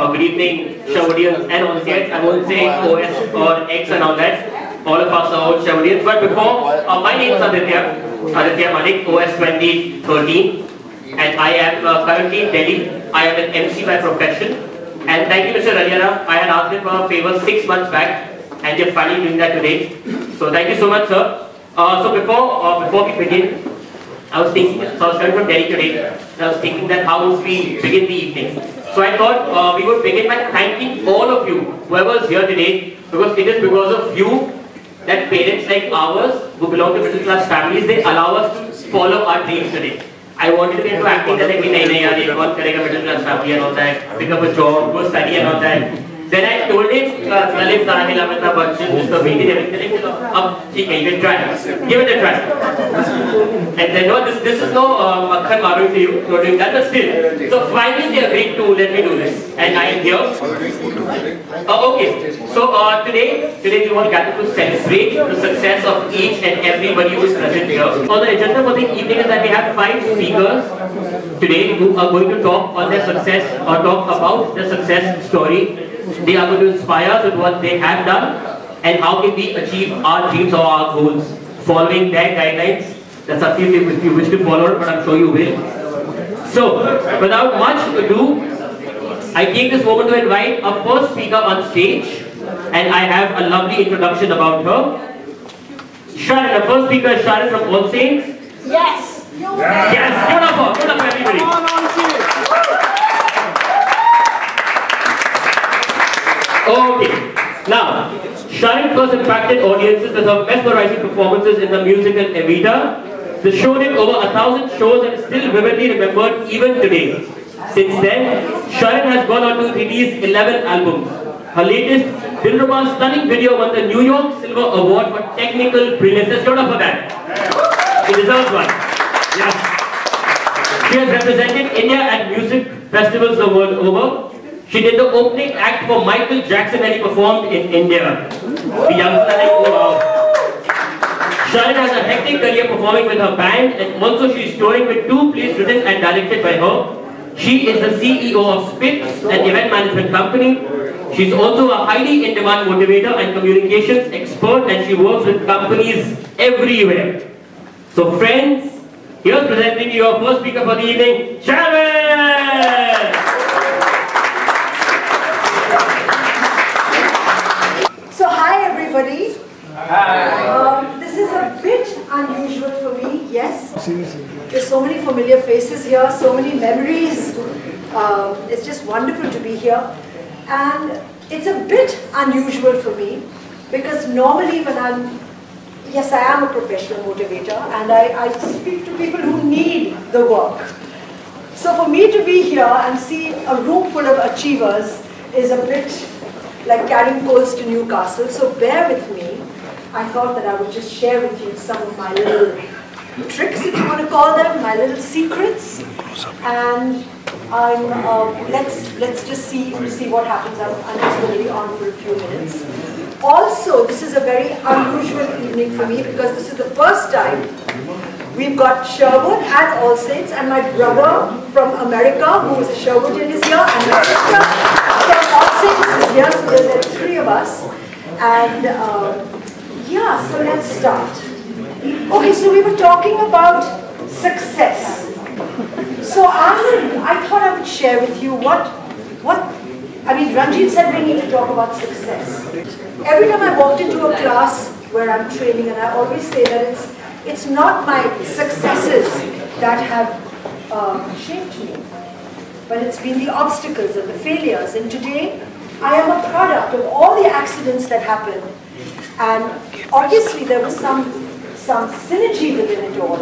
good evening, Sherwoodians and Onsians. I won't say OS or X and all that. All of us are old Sherwoodians. But before, my name is Aditya Malik, OS 2013. And I am currently in Delhi. I am an MC by profession. And thank you, Mr. Raliara. I had asked him for a favor 6 months back. And you're finally doing that today. So thank you so much, sir. So before we begin, I was thinking, so I was coming from Delhi today, and I was thinking that how would we begin the evening. So I thought we would begin by thanking all of you, whoever is here today, because it is because of you that parents like ours, who belong to middle class families, they allow us to follow our dreams today. I wanted to get into acting that like, nahi, yaar, middle class family and all that, pick up a job, go study and all that. Then I told him, Salif Sahila with the budget, Mr. Meeting, everything, you can try. Give it a try. And then, no, this is no Makhan Maru to you, not doing that, but still. So finally they agreed to let me do this. And I am here. Okay. So today we want to gather to celebrate the success of each and everybody who is present here. So the agenda for the evening is that we have 5 speakers today who are going to talk on their success or talk about their success story. They are going to inspire us with what they have done and how can we achieve our dreams or our goals following their guidelines. That's up to you if you wish to follow it, but I'm sure you will. So, without much ado, I take this moment to invite our first speaker on stage, and I have a lovely introduction about her. Sharon, our first speaker is Sharon from All Saints. Yes! Yes! Give it up for everybody. Okay, now, Sharon first impacted audiences with her mesmerizing performances in the musical Evita. The show did over 1,000 shows and is still vividly remembered even today. Since then, Sharon has gone on to release 11 albums. Her latest, Dilruba's stunning video, won the New York Silver Award for technical brilliance. Let's go up for that. She deserves one. Yes. She has represented India at music festivals the world over. She did the opening act for Michael Jackson when he performed in India. The youngster like, oh wow. Sharon has a hectic career performing with her band, and also she is touring with 2 plays written and directed by her. She is the CEO of Spitz, an event management company. She is also a highly in-demand motivator and communications expert, and she works with companies everywhere. So friends, here's presenting you our first speaker for the evening, Sharon! So hi everybody. Hi. This is a bit unusual for me, yes. There's so many familiar faces here, so many memories. It's just wonderful to be here. And it's a bit unusual for me because normally when yes, I am a professional motivator and I speak to people who need the work. So for me to be here and see a room full of achievers is a bit like carrying coals to Newcastle, so bear with me. I thought that I would just share with you some of my little tricks, if you want to call them, my little secrets. And let's just see what happens. I'm just going to be on for a few minutes. Also, this is a very unusual evening for me because this is the first time we've got Sherwood and All Saints, and my brother from America, who is a Sherwoodian, is here, and my sister from All Saints is here, so there are 3 of us. And yeah, so let's start. Okay, so we were talking about success. So I thought I would share with you I mean, Ranjit said we need to talk about success. Every time I walked into a class where I'm training, and I always say that it's not my successes that have shaped me, but it's been the obstacles and the failures. And today, I am a product of all the accidents that happened. And obviously, there was some synergy within it all.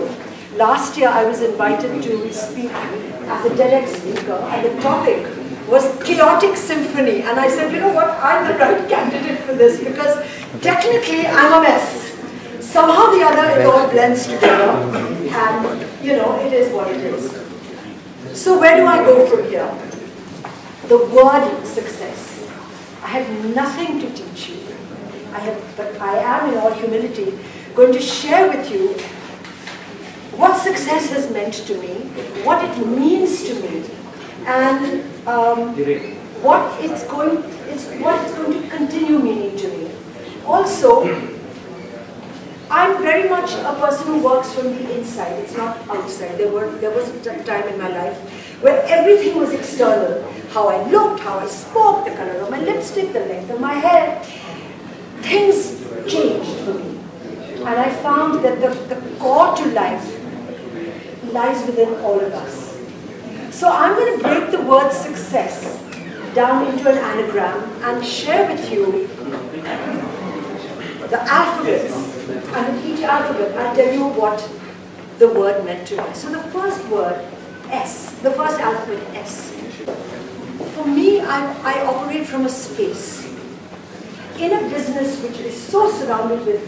Last year, I was invited to speak as a TEDx speaker, and the topic was chaotic symphony. And I said, you know what, I'm the right candidate for this because technically I'm a mess. Somehow the other, it all blends together, and you know, it is what it is. So where do I go from here? The word success. I have nothing to teach you. But I am, in all humility, going to share with you what success has meant to me, what it means to me, and what it's going to continue meaning to me. Also, I'm very much a person who works from the inside, it's not outside. There was a time in my life where everything was external. How I looked, how I spoke, the color of my lipstick, the length of my hair. Things changed for me. And I found that the core to life lies within all of us. So I'm going to break the word success down into an anagram and share with you the alphabets. And in each alphabet, I'll tell you what the word meant to me. So the first word, S, the first alphabet, S. For me, I operate from a space. In a business which is so surrounded with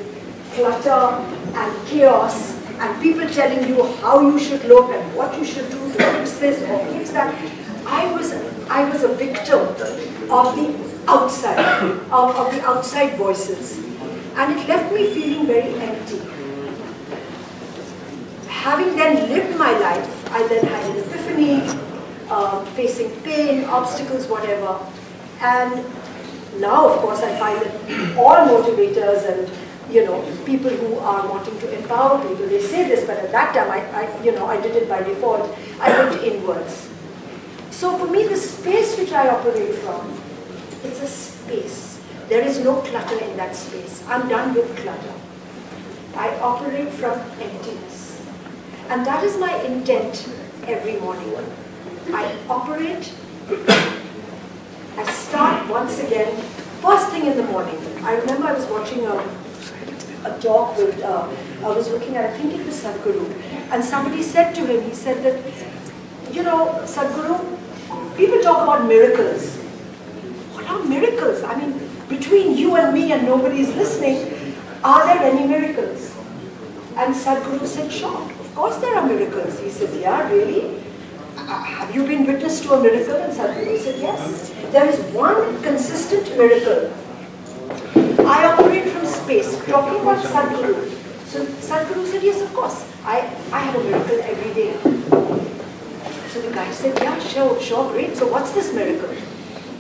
clutter and chaos, and people telling you how you should look and what you should do to fix this or fix that, I was a victim of the outside, of the outside voices. And it left me feeling very empty. Having then lived my life, I then had an epiphany, facing pain, obstacles, whatever. And now, of course, I find that all motivators and people who are wanting to empower people, they say this, but at that time, I did it by default. I looked inwards. So for me, the space which I operate from, it's a space. There is no clutter in that space. I'm done with clutter. I operate from emptiness. And that is my intent every morning. I operate, I start once again, first thing in the morning. I remember I was watching a talk with, I was looking at, I think it was Sadhguru, and somebody said to him, he said that, Sadhguru, people talk about miracles. What are miracles? I mean, between you and me and nobody is listening, are there any miracles? And Sadhguru said, sure, of course there are miracles. He said, yeah, really? Have you been witness to a miracle? And Sadhguru said, yes. There is one consistent miracle. I operate from space. Talking about Sadhguru. So Sadhguru said, yes, of course. I have a miracle every day. So the guy said, yeah, sure, great. So what's this miracle?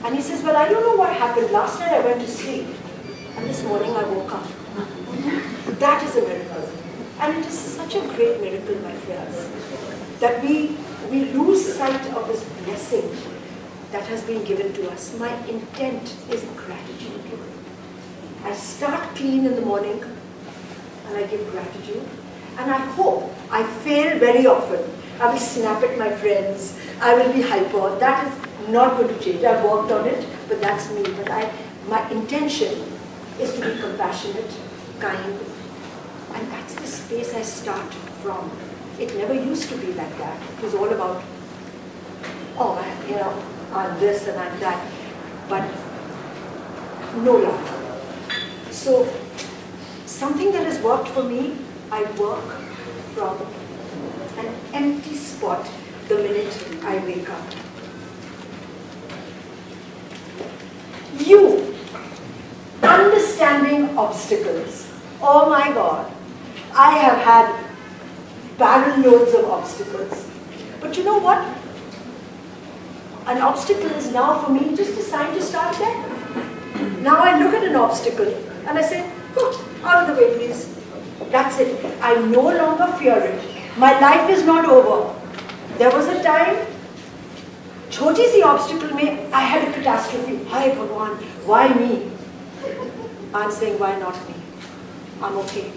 And he says, well, I don't know what happened. Last night I went to sleep. And this morning I woke up. That is a miracle. And it is such a great miracle, my friends, that we lose sight of this blessing that has been given to us. My intent is gratitude. I start clean in the morning and I give gratitude. And I hope, I fail very often. I will snap at my friends. I will be hyper. That is not going to change. I've worked on it, but that's me. But my intention is to be compassionate, kind. And that's the space I start from. It never used to be like that. It was all about, I'm this and I'm that. But no love. So, something that has worked for me, I work from an empty spot the minute I wake up. You, understanding obstacles. Oh my God, I have had barrel loads of obstacles. But you know what? An obstacle is now for me just a sign to start there. Now I look at an obstacle and I say, out of the way please. That's it. I no longer fear it. My life is not over. There was a time, छोटी सी obstacle में I had a catastrophe. Hi Bhagwan, why me? I'm saying, why not me? I'm okay.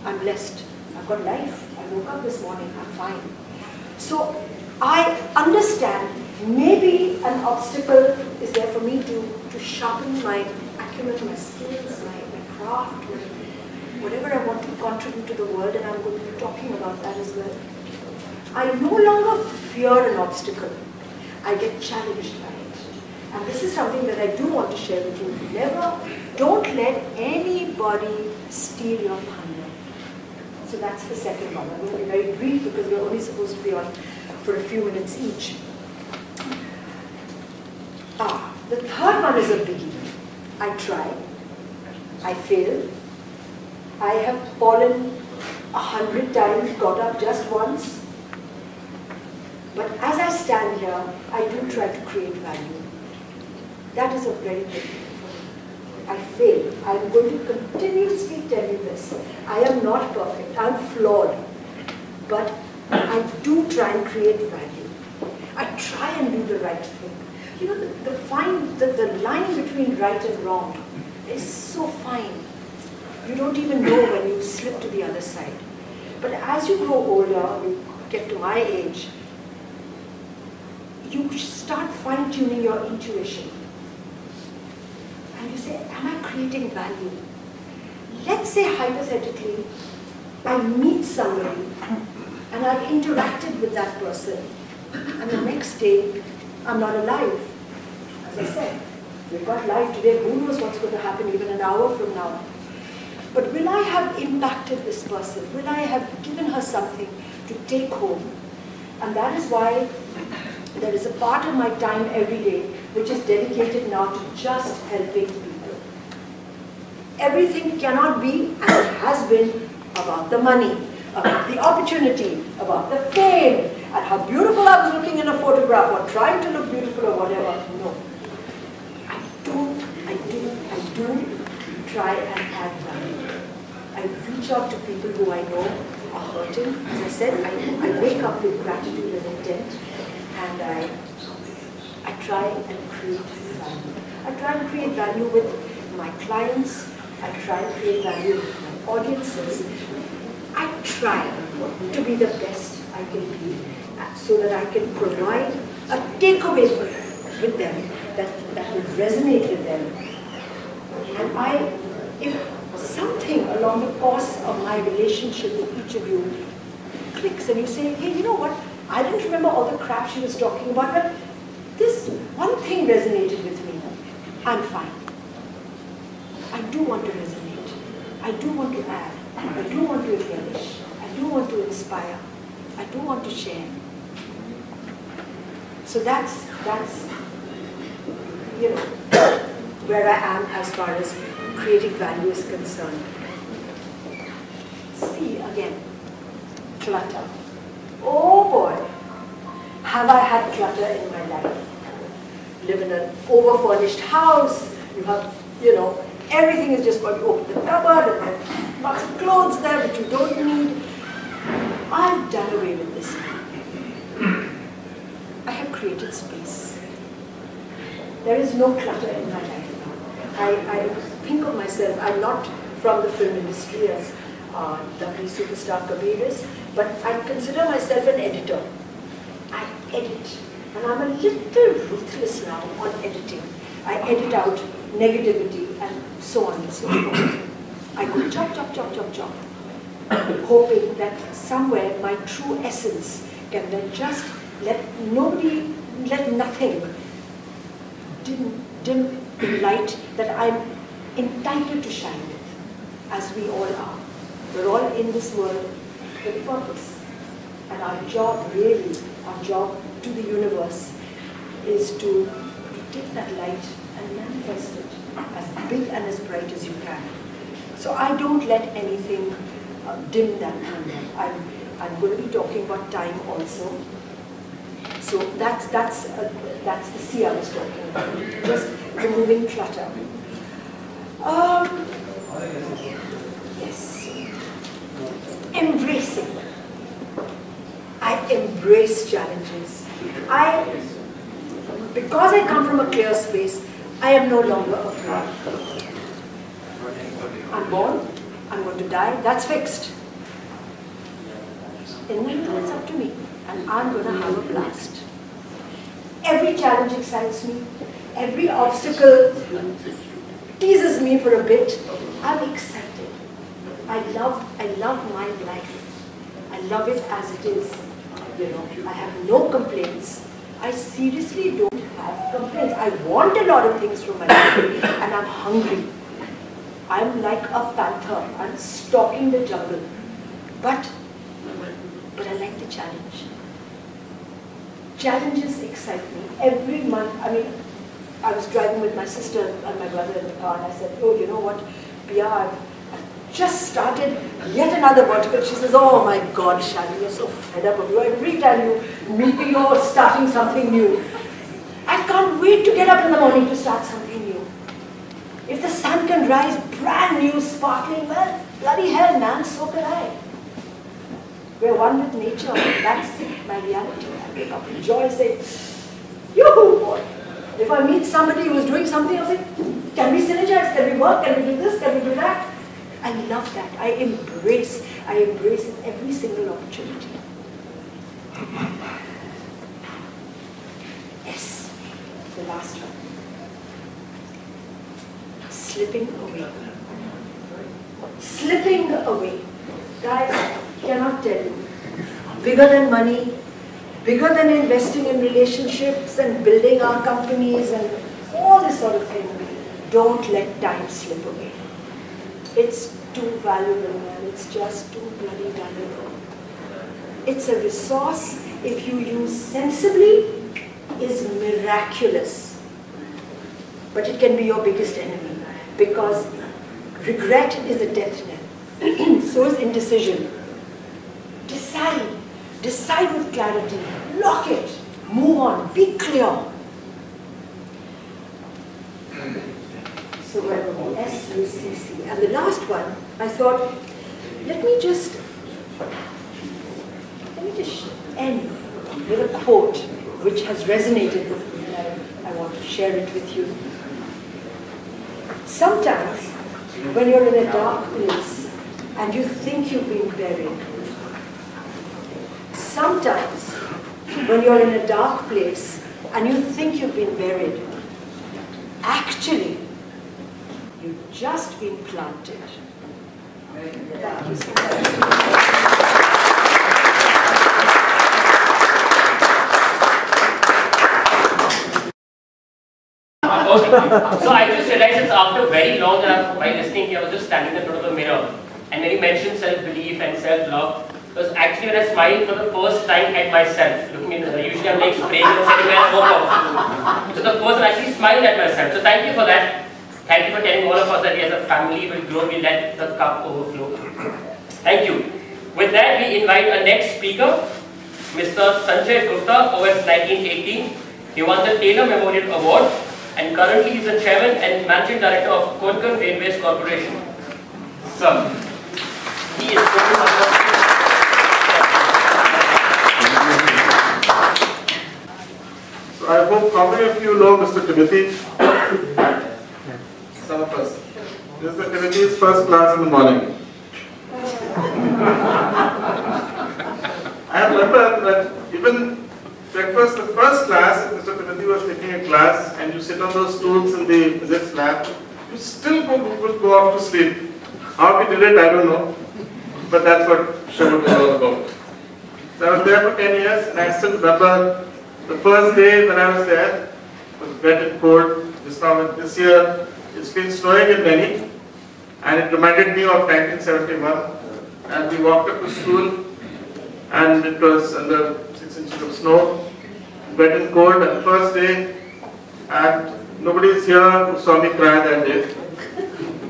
I'm blessed. I've got life. I woke up this morning. I'm fine. So I understand maybe an obstacle is there for me to sharpen my acumen, my skills, my craft, whatever I want to contribute to the world, and I'm going to be talking about that as well. I no longer fear an obstacle. I get challenged by it. And this is something that I do want to share with you. Don't let anybody steal your thunder. So that's the second one. I'm going to be very brief because we're only supposed to be on for a few minutes each. The third one is a biggie. I try. I fail. I have fallen 100 times, got up just once. But as I stand here, I do try to create value. That is a very big thing for me. I fail. I am going to continuously tell you this. I am not perfect. I am flawed. But I do try and create value. I try and do the right thing. You know, the line between right and wrong is so fine. You don't even know when you slip to the other side. But as you grow older, you get to my age, you start fine-tuning your intuition. And you say, am I creating value? Let's say hypothetically, I meet somebody and I've interacted with that person, and the next day, I'm not alive. As I said, we've got life today, who knows what's going to happen even an hour from now. But will I have impacted this person? Will I have given her something to take home? And that is why there is a part of my time every day which is dedicated now to just helping people. Everything cannot be, and it has been, about the money, about the opportunity, about the fame, and how beautiful I was looking in a photograph or trying to look beautiful or whatever. No. I do try and add value. I reach out to people who I know are hurting. As I said, I wake up with gratitude and intent, and I try and create value. I try and create value with my clients. I try and create value with my audiences. I try to be the best I can be so that I can provide a takeaway with them that will resonate with them. And if something along the course of my relationship with each of you clicks and you say, hey, you know what, I didn't remember all the crap she was talking about, but this one thing resonated with me, I'm fine. I do want to resonate. I do want to add. I do want to embellish. I do want to inspire. I do want to share. So that's you know, where I am as far as creating value is concerned. See again, clutter. Oh boy, have I had clutter in my life. Live in an over-furnished house. You have, you know, everything is just got to open the cupboard and there's lots of clothes there which you don't need. I've done away with this. I have created space. There is no clutter in my life now. I think of myself, I'm not from the film industry as lovely superstar Kabir is, but I consider myself an editor. I edit, and I'm a little ruthless now on editing. I edit out negativity and so on and so forth. I go chop, chop, chop, chop, chop, hoping that somewhere my true essence can then just let nothing dim the light that I'm entitled to shine with, as we all are. We're all in this world with a purpose. And our job really, our job to the universe is to take that light and manifest it as big and as bright as you can. So I don't let anything dim that candle. I'm going to be talking about time also. So that's the C I was talking about, just removing clutter. Yes. Embracing. I embrace challenges. Because I come from a clear space, I am no longer afraid. I'm born, I'm going to die, that's fixed. In me, it's up to me, and I'm going to have a blast. Every challenge excites me, every obstacle teases me for a bit. I'm excited. I love my life. I love it as it is. You know, I have no complaints. I seriously don't have complaints. I want a lot of things from my life, and I'm hungry. I'm like a panther. I'm stalking the jungle. But I like the challenge. Challenges excite me. Every month, I was driving with my sister and my brother in the car, and I said, oh, you know what, Pia, I've just started yet another vertical. She says, oh my God, Shaan, you're so fed up of you. Every time you meet me, you're starting something new. I can't wait to get up in the morning to start something new. If the sun can rise brand new, sparkling, well, bloody hell, man, so can I. We're one with nature. That's my reality. I wake up in joy, say, yoo-hoo, boy. If I meet somebody who's doing something, I'll say, can we synergize? Can we work? Can we do this? Can we do that? I love that. I embrace every single opportunity. Yes, the last one. Slipping away. Slipping away. Guys, cannot tell you. Bigger than money, bigger than investing in relationships and building our companies and all this sort of thing. Don't let time slip away. It's too valuable, man. It's just too bloody valuable. It's a resource, if you use sensibly, is miraculous. But it can be your biggest enemy, because regret is a death knell. So is indecision. Decide. Decide with clarity. Lock it. Move on. Be clear. So where were we? SUCC. And the last one, I thought, let me just end with a quote which has resonated with me, and I want to share it with you. Sometimes, when you're in a dark place and you think you've been buried, sometimes, when you're in a dark place and you think you've been buried, actually, you've just been planted. Thank you so much. So I just realized it's after very long that while listening here, I was just standing in front of the mirror, and when you mentioned self-belief and self-love, it was actually when I smiled for the first time at myself. Looking in the mirror, usually I'm like spraying and saying where I woke up. So the first time I actually smiled at myself. So thank you for that. Thank you for telling all of us that we as a family will grow, we let the cup overflow. Thank you. With that, we invite our next speaker, Mr. Sanjay Gupta, OS 1918. He won the Taylor Memorial Award, and currently he is the Chairman and Managing Director of Konkan Railways Corporation. Sir, he is So I hope, how many of you know Mr. Timothy? Some of us. Mr. Timothy's first class in the morning. I remember that even breakfast, the first class, Mr. Timothy was taking a class, and you sit on those stools in the physics lab, you still would go off to sleep. How we did it, I don't know. But that's what SHERWOOD is all about. So I was there for 10 years, and I still remember the first day when I was there. It was wet and cold. This year, it's been snowing in Delhi, and it reminded me of 1971. And we walked up to school, and it was under 6 inches of snow, wet and cold, and the first day, and nobody is here who saw me cry that day,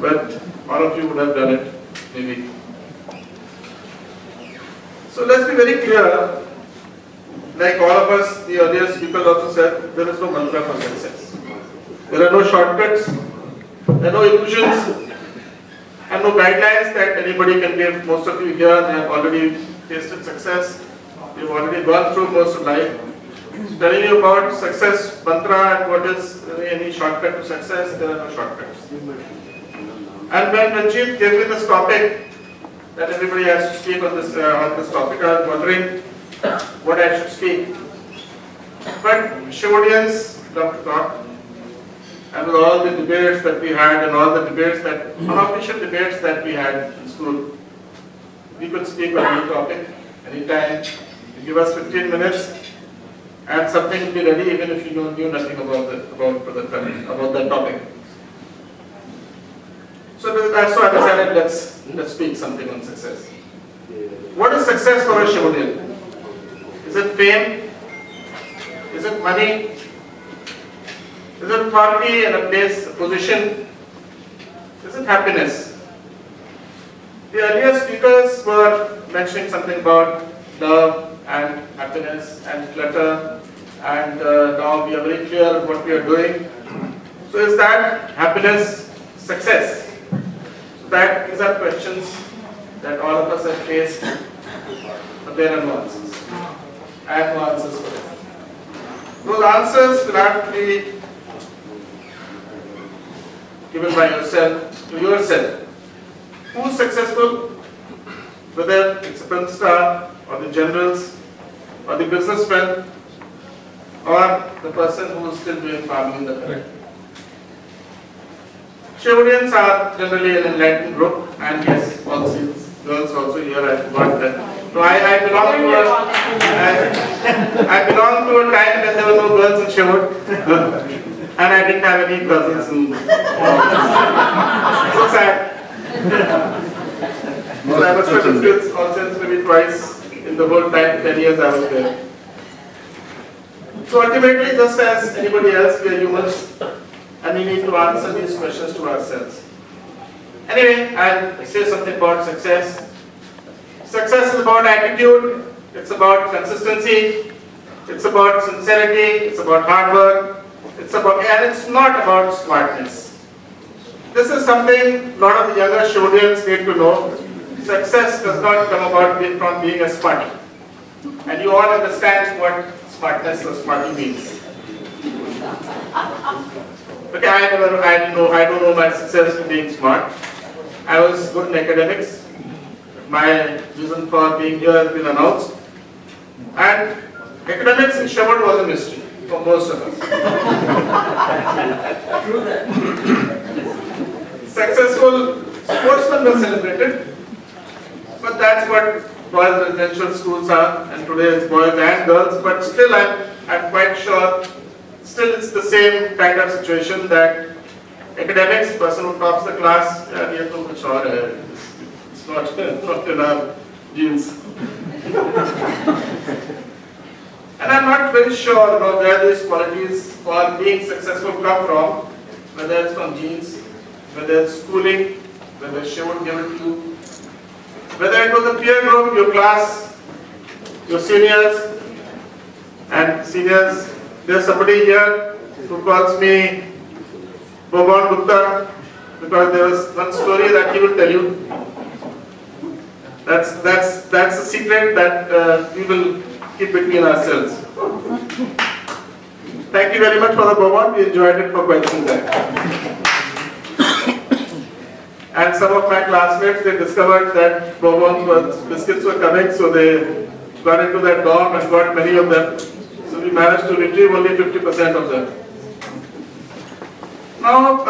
but all of you would have done it, maybe. So let's be very clear, like all of us, the earlier speakers also said, there is no mantra for success. There are no shortcuts, there are no illusions, and no guidelines that anybody can give. Most of you here have already tasted success. You've already gone through most of life. So telling you about success mantra and what is any shortcut to success, there are no shortcuts. And when Ranjit gave me this topic, that everybody has to speak on this topic, I was wondering what I should speak. But SHERWOODians love to talk. And with all the debates that we had and all the debates that, unofficial debates that we had in school, we could speak on any topic, anytime. You give us 15 minutes and something will be ready even if you knew nothing about that topic. So that's why I decided let's speak something on success. What is success for a SHERWOODian? Is it fame? Is it money? Is it authority and a place, a position? Is it happiness? The earlier speakers were mentioning something about love and happiness and clutter and now we are very clear what we are doing. So is that happiness success? So that these are questions that all of us have faced, but there are no answers. I have no answers for them. Those answers will have to be given by yourself to yourself. Who's successful? Whether it's a film star, or the generals, or the businessman, or the person who is still doing farming in the country. Sherwoodians are generally an enlightened group, and yes, also girls also here. I forgot that. So I belong to a time when there were no girls in Sherwood, and I didn't have any cousins. So sad. So I must have experienced all maybe twice in the whole time, 10 years I was there. So ultimately, just as anybody else, we are humans, and we need to answer these questions to ourselves. Anyway, I'll say something about success. Success is about attitude, it's about consistency, it's about sincerity, it's about hard work, and it's not about smartness. This is something a lot of the younger Sherwoodians need to know. Success does not come about from being a smarty. And you all understand what smartness or smarty means. Okay, I don't know my success in being smart. I was good in academics. My reason for being here has been announced. And academics in Sherwood was a mystery for most of us. Successful sportsmen were celebrated, but that's what boys' residential schools are, and today it's boys and girls, but still I'm quite sure, still it's the same kind of situation that academics, person who tops the class, it's not in our genes. And I'm not very sure where these qualities for being successful come from, whether it's from genes, whether it's schooling, whether she would give it to you, whether it was the peer group, your class, your seniors, and seniors. There's somebody here who calls me Kiran Gupta because there was one story that he will tell you. That's a secret that we will keep between ourselves. Thank you very much for the Bobon. We enjoyed it for quite some time. And some of my classmates, they discovered that biscuits were coming, so they got into that dorm and got many of them. So we managed to retrieve only 50% of them. Now,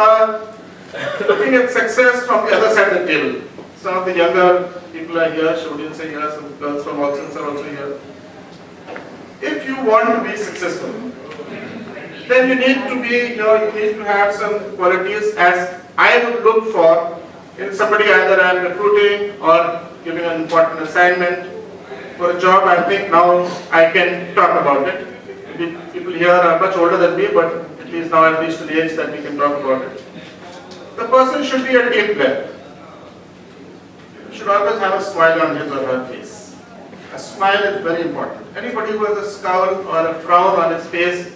looking at success from the other side of the table. Some of the younger people are here, Sherwoodians are here, some girls from Alsons are also here. If you want to be successful, then you need to be, you need to have some qualities as I would look for in somebody either I'm recruiting or giving an important assignment for a job. I think now I can talk about it. People here are much older than me, but at least now I've reached the age that we can talk about it. The person should be a team player. Should always have a smile on his or her face. A smile is very important. Anybody who has a scowl or a frown on his face,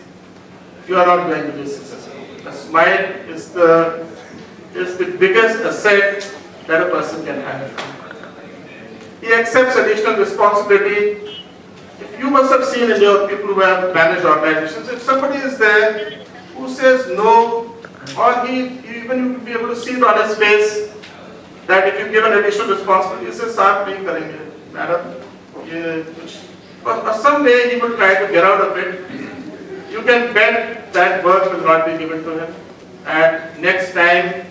you are not going to be successful. A smile is the biggest asset that a person can have. He accepts additional responsibility. You must have seen in your people who have managed organizations, if somebody is there who says no, or even you will be able to see it on his face, that if you give an additional responsibility, he says, "Sir, please karenge, madam." Or some way he will try to get out of it. You can bet that work will not be given to him. And next time,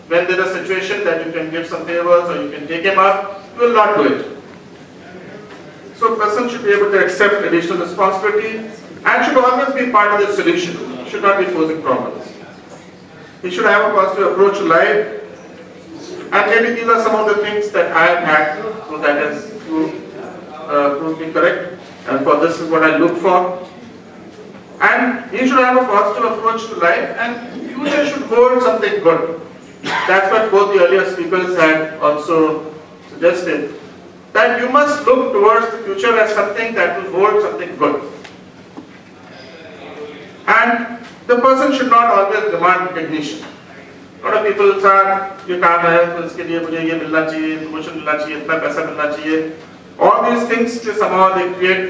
when there is a situation that you can give some favors or you can take him up, you will not do it. So a person should be able to accept additional responsibility and should always be part of the solution. Should not be posing problems. He should have a positive approach to life. And maybe these are some of the things that I have had, so that has proved me correct. And for this is what I look for. And he should have a positive approach to life, and future should hold something good. That's what both the earlier speakers had also suggested. That you must look towards the future as something that will hold something good. And the person should not always demand recognition. A lot of people say, "ये काम है, तो इसके लिए मुझे ये मिलना चाहिए, promotion मिलना चाहिए, इतना पैसा मिलना चाहिए." All these things somehow they create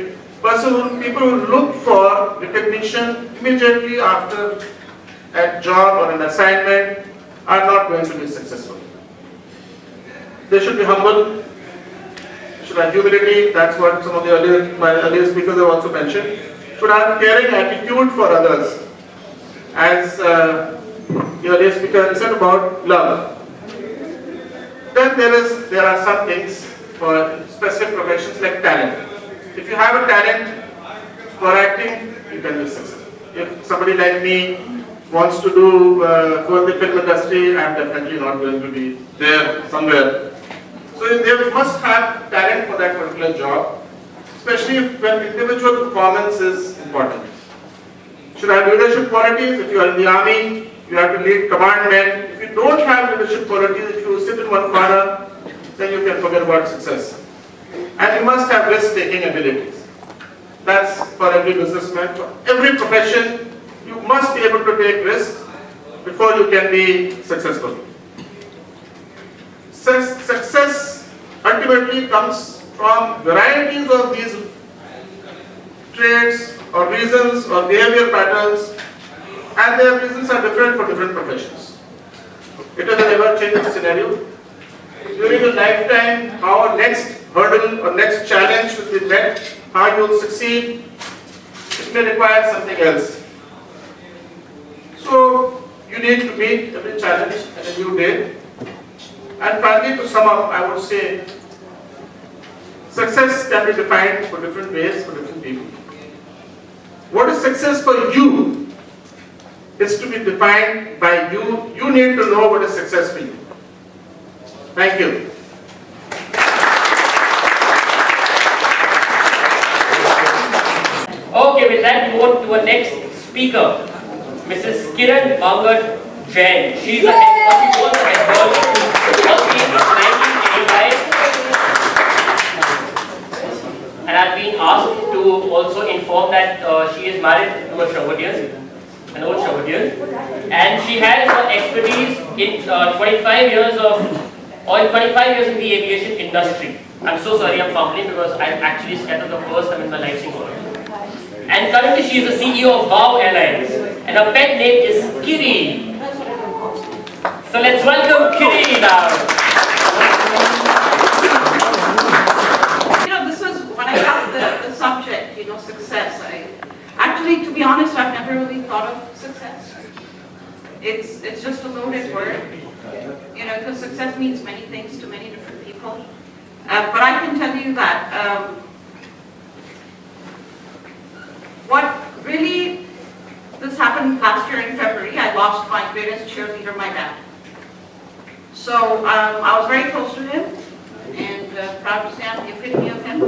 people who look for recognition immediately after a job or an assignment are not going to be successful. They should be humble, should have humility. That's what some of the my earlier speakers have also mentioned. Should have caring attitude for others. As the earlier speaker said about love. Then there are some things for specific professions like talent. If you have a talent for acting, you can be successful. If somebody like me wants to go in the film industry, I am definitely not going to be there somewhere. So they must have talent for that particular job, especially when individual performance is important. Should have leadership qualities. If you are in the army, you have to lead command men. If you don't have leadership qualities, if you sit in one corner, then you can forget about success. And you must have risk-taking abilities. That's for every businessman. For every profession, you must be able to take risks before you can be successful. Success ultimately comes from varieties of these traits or reasons or behavior patterns, and their reasons are different for different professions. It is an ever-changing scenario. During your lifetime, how next hurdle or next challenge will be met, how you will succeed, it may require something else. So you need to meet every challenge in a new day. And finally, to sum up, I would say success can be defined for different ways for different people. What is success for you is to be defined by you. You need to know what is success for you. Thank you. Okay, with that, we move to our next speaker, Mrs. Kiran Mangla. She's the head girl in 1985, and I've been asked to also inform that she is married to a SHERWOODian, an old SHERWOODian, and she has expertise in 25 years in the aviation industry. I'm so sorry I'm fumbling because I'm actually scared of the first time in my life seeing her. And currently she is the CEO of Wow Airlines, and her pet name is Kiri. So let's welcome Kiri now. This was when I got the subject, success. Actually, to be honest, I've never really thought of success. It's just a loaded word, because success means many things to many different people. But I can tell you that what really, this happened last year in February. I lost my greatest cheerleader, my dad. So I was very close to him, and proud to say I'm the epitome of him.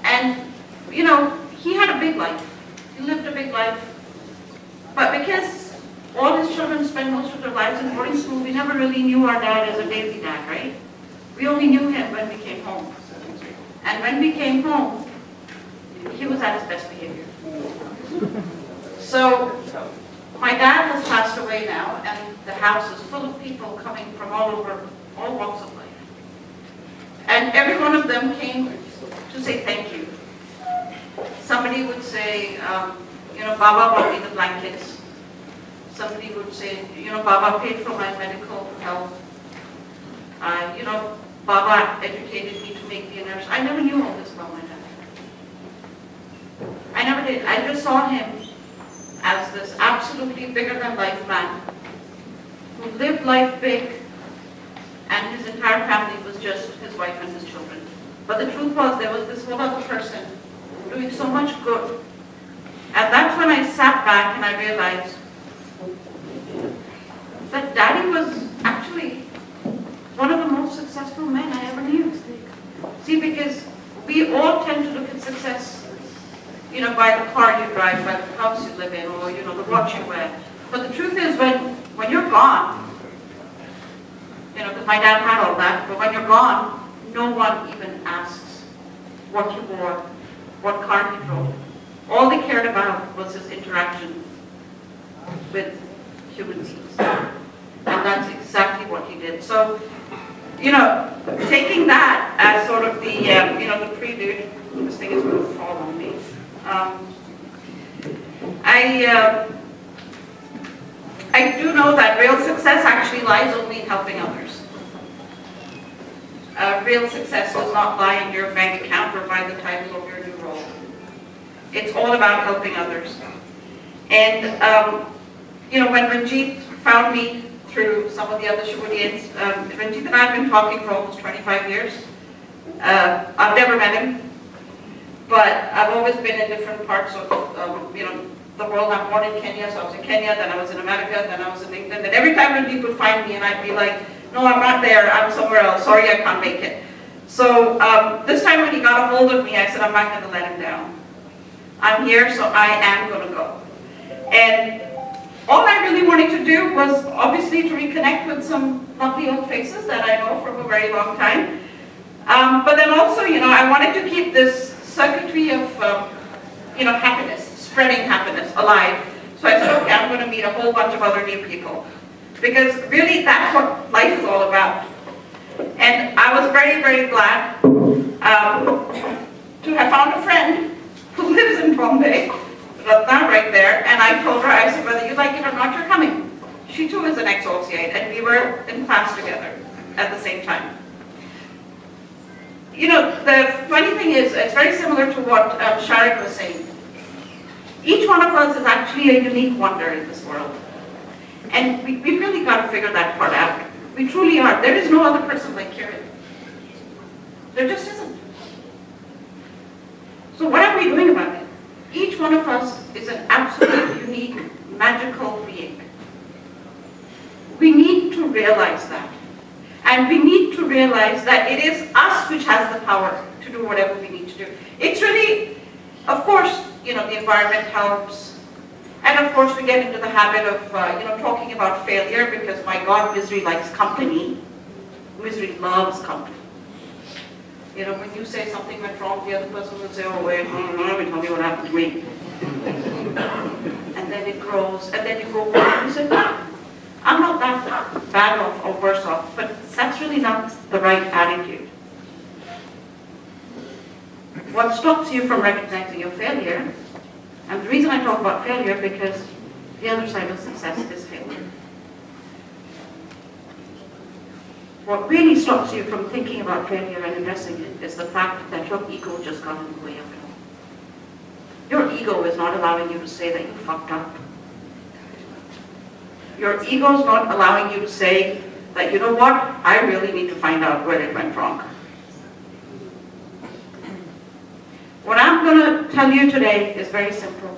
And he had a big life. He lived a big life. But because all his children spent most of their lives in boarding school, we never really knew our dad as a daily dad, right? We only knew him when we came home. And when we came home, he was at his best behavior. So my dad has passed away now, and the house is full of people coming from all over, all walks of life. And every one of them came to say thank you. Somebody would say, Baba bought me the blankets. Somebody would say, Baba paid for my medical health. Baba educated me to make me a nurse. I never knew all this about my dad. I never did. I just saw him as this absolutely bigger than life man who lived life big, and his entire family was just his wife and his children. But the truth was, there was this whole other person doing so much good. And that's when I sat back and I realized that Daddy was actually one of the most successful men I ever knew. See, because we all tend to look at success, by the car you drive, by the house you live in, or, the watch you wear. But the truth is, when you're gone, because my dad had all that, but when you're gone, no one even asks what you wore, what car you drove, All they cared about was his interaction with human beings. And that's exactly what he did. So, you know, taking that as sort of the, you know, the prelude, this thing is going to fall on me. I do know that real success actually lies only in helping others. Real success does not lie in your bank account or by the title of your new role. It's all about helping others. And, you know, when Ranjit found me through some of the other SHERWOODians, Ranjit and I have been talking for almost 25 years. I've never met him, but I've always been in different parts of, you know, the world. I'm born in Kenya, so I was in Kenya, then I was in America, then I was in England, and every time Ranjit would find me and I'd be like, no, I'm not there, I'm somewhere else, sorry I can't make it. So this time when he got a hold of me, I said, I'm not going to let him down. I'm here, so I am going to go. And all I really wanted to do was obviously to reconnect with some lovely old faces that I know from a very long time. But then also, you know, I wanted to keep this circuitry of, you know, happiness, spreading happiness alive. So I said, okay, I'm going to meet a whole bunch of other new people. Because really, that's what life is all about. And I was very, very glad to have found a friend who lives in Bombay, Ratna, right there. And I told her, I said, whether you like it or not, you're coming. She too is an ex-OCI, and we were in class together at the same time. You know, the funny thing is, it's very similar to what Shaan was saying. Each one of us is actually a unique wonder in this world. And we really got to figure that part out. We truly are. There is no other person like Kiran. There just isn't. So what are we doing about it? Each one of us is an absolute unique, magical being. We need to realize that. And we need to realize that it is us which has the power to do whatever we need to do. It's really, of course, you know, the environment helps. And of course we get into the habit of, you know, talking about failure because, my God, misery likes company. Misery loves company. You know, when you say something went wrong, the other person will say, oh wait, let me tell you what happened to me. And then it grows, and then you grow older and you say, no, I'm not that bad off or worse off, but that's really not the right attitude. What stops you from recognizing your failure, and the reason I talk about failure because the other side of success is failure. What really stops you from thinking about failure and addressing it is the fact that your ego just got in the way of it all. Your ego is not allowing you to say that you fucked up. Your ego is not allowing you to say that, you know what, I really need to find out where it went wrong. What I'm going to tell you today is very simple.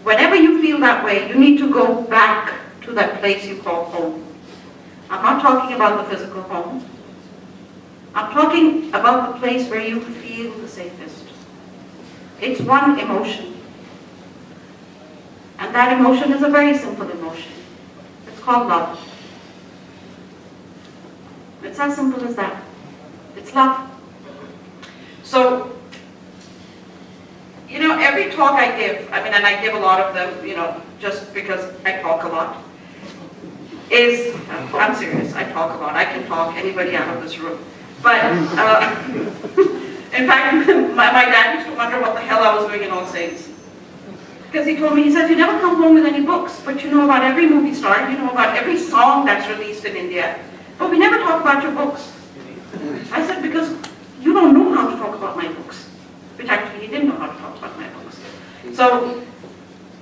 Whenever you feel that way, you need to go back to that place you call home. I'm not talking about the physical home. I'm talking about the place where you feel the safest. It's one emotion. And that emotion is a very simple emotion. It's called love. It's as simple as that. It's love. So, you know, every talk I give, I mean, and I give a lot of them, you know, just because I talk a lot, is, I'm serious, I talk a lot. I can talk anybody out of this room. But, in fact, my dad used to wonder what the hell I was doing in All Saints. Because he told me, he says, you never come home with any books, but you know about every movie star, you know about every song that's released in India, but we never talk about your books. I said, because you don't know how to talk about my books. Which actually he didn't know how to talk about my books. So,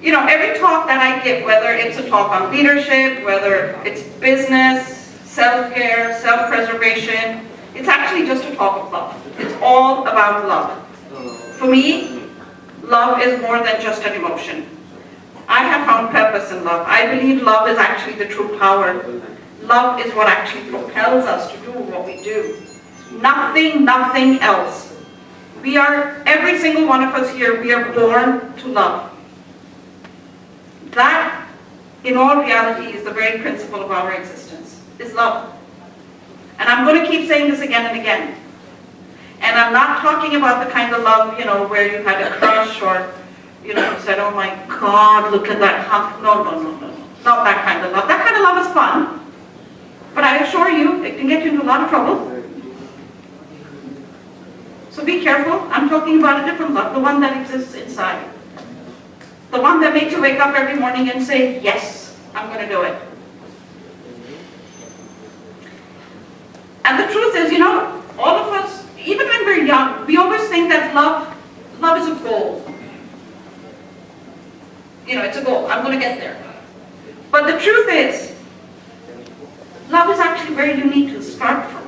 you know, every talk that I give, whether it's a talk on leadership, whether it's business, self-care, self-preservation, it's actually just a talk of love. It's all about love. For me, love is more than just an emotion. I have found purpose in love. I believe love is actually the true power. Love is what actually propels us to do what we do. Nothing else. We are, every single one of us here, we are born to love. That, in all reality, is the very principle of our existence, is love. And I'm going to keep saying this again and again. And I'm not talking about the kind of love, you know, where you had a crush or, you know, you said, oh my God, look at that hump. No, no, no, no, no. Not that kind of love. That kind of love is fun. But I assure you, it can get you into a lot of trouble. So be careful. I'm talking about a different love, the one that exists inside. The one that makes you wake up every morning and say, yes, I'm going to do it. And the truth is, you know, all of us, even when we're young, we always think that love is a goal. You know, it's a goal. I'm going to get there. But the truth is, love is actually where you need to start from.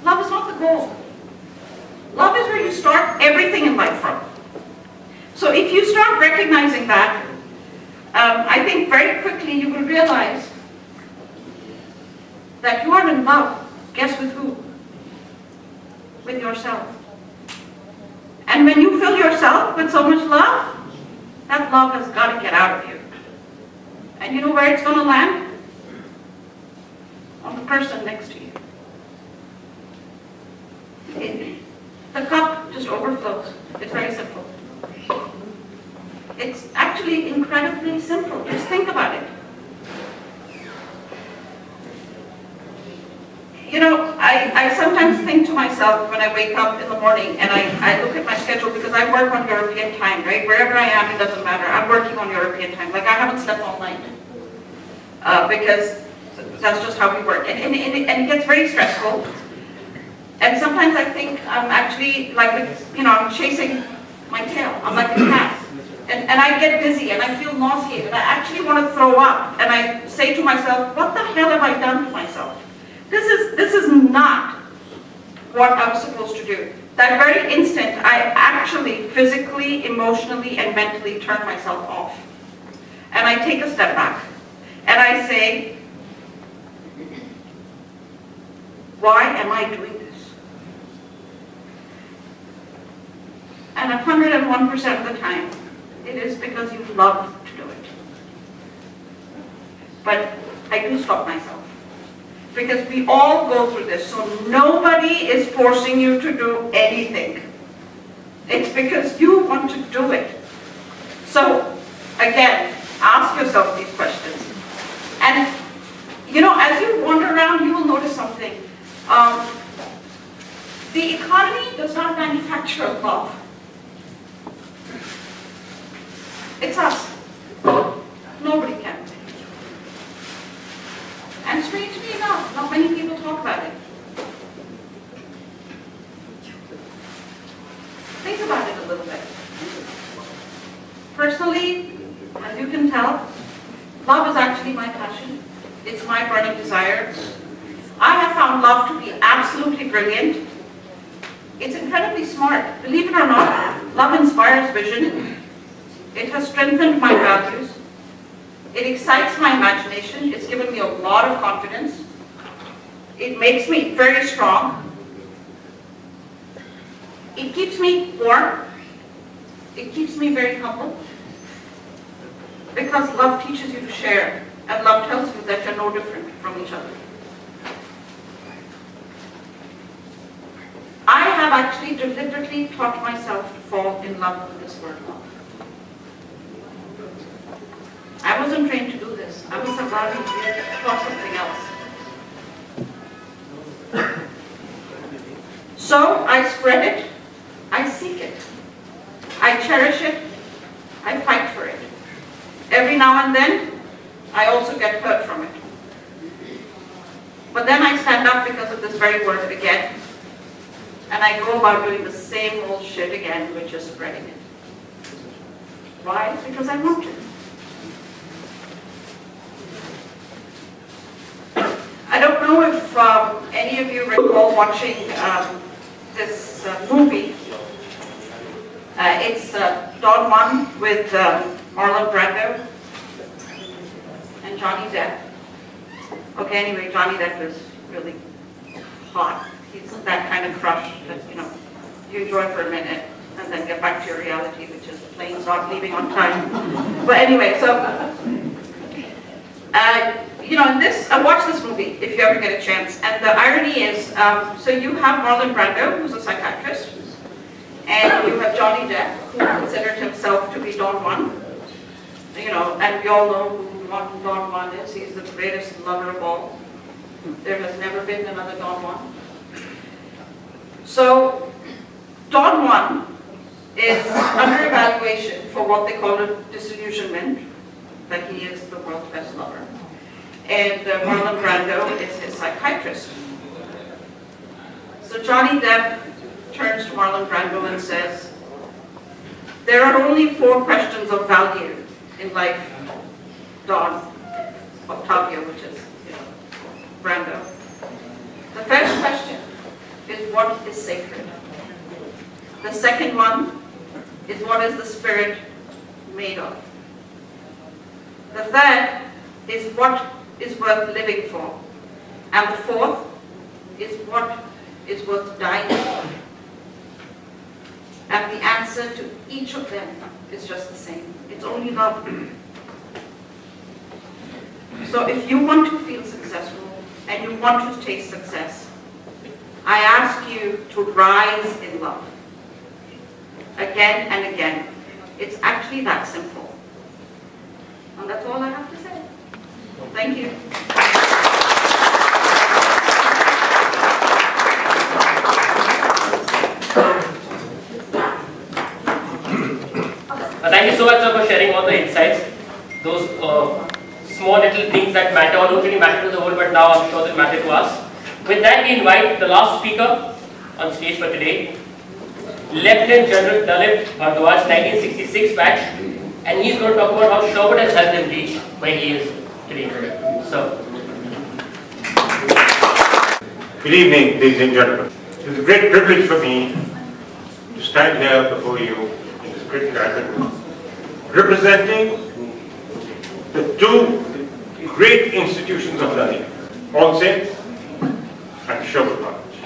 Love is not the goal. Love is where you start everything in life from. So if you start recognizing that, I think very quickly you will realize that you are in love. Guess with who? With yourself. And when you fill yourself with so much love, that love has got to get out of you. And you know where it's going to land? On the person next to you. The cup just overflows. It's very simple. It's actually incredibly simple. Just think about it. You know, I sometimes think to myself when I wake up in the morning and I look at my schedule because I work on European time, right? Wherever I am, it doesn't matter. I'm working on European time. Like I haven't slept all night because that's just how we work. And it gets very stressful. And sometimes I think I'm actually like, you know, I'm chasing my tail. I'm like a cat. And I get dizzy and I feel nauseated. I actually want to throw up. And I say to myself, what the hell have I done to myself? This is not what I'm supposed to do. That very instant, I actually physically, emotionally, and mentally turn myself off. And I take a step back. And I say, why am I doing this? And 101% of the time, it is because you love to do it. But I do stop myself. Because we all go through this, so nobody is forcing you to do anything. It's because you want to do it. So, again, ask yourself these questions. And, you know, as you wander around, you will notice something. The economy does not manufacture love. It's us. Nobody can. And strangely enough, not many people talk about it. Think about it a little bit. Personally, as you can tell, love is actually my passion. It's my burning desire. I have found love to be absolutely brilliant. It's incredibly smart. Believe it or not, love inspires vision. It has strengthened my values. It excites my imagination. It's given me a lot of confidence. It makes me very strong. It keeps me warm. It keeps me very humble. Because love teaches you to share, and love tells you that you're no different from each other. I have actually deliberately taught myself to fall in love with this word love. I wasn't trained to do this. I was about to taught something else. So I spread it, I seek it, I cherish it, I fight for it. Every now and then, I also get hurt from it. But then I stand up because of this very word again, and I go about doing the same old shit again, which is spreading it. Why? Because I want to. I don't know if any of you recall watching this movie. It's Don Juan with Marlon Brando and Johnny Depp. Okay, anyway, Johnny Depp is really hot. He's that kind of crush that, you know, you enjoy for a minute and then get back to your reality, which is planes not leaving on time. But anyway, so you know, in this, watch this movie if you ever get a chance. And the irony is, so you have Marlon Brando, who's a psychiatrist, and you have Johnny Depp, who considered himself to be Don Juan. You know, and we all know who Don Juan is. He's the greatest lover of all. There has never been another Don Juan. So, Don Juan is under evaluation for what they call a disillusionment, that he is the world's best lover. And Marlon Brando is his psychiatrist. So Johnny Depp turns to Marlon Brando and says, there are only 4 questions of value in life, Don, Octavio, which is, you know, Brando. The first question is, what is sacred? The second one is, what is the spirit made of? The third is, what is worth living for? And the fourth is, what is worth dying for? And the answer to each of them is just the same. It's only love. So if you want to feel successful and you want to taste success, I ask you to rise in love. Again and again. It's actually that simple. And that's all I have to say. Thank you. Thank you so much, sir, for sharing all the insights. Those small little things that matter, or don't really matter to the world, but now I'm sure they matter to us. With that, we invite the last speaker on stage for today, Lieutenant General Dalip Bhardwaj, 1966 batch, and he's going to talk about how Sherwood has helped him reach where he is today. So, good evening, ladies and gentlemen. It is a great privilege for me to stand here before you in this great gathering, representing the 2 great institutions of learning, All Saints and Sherwood College.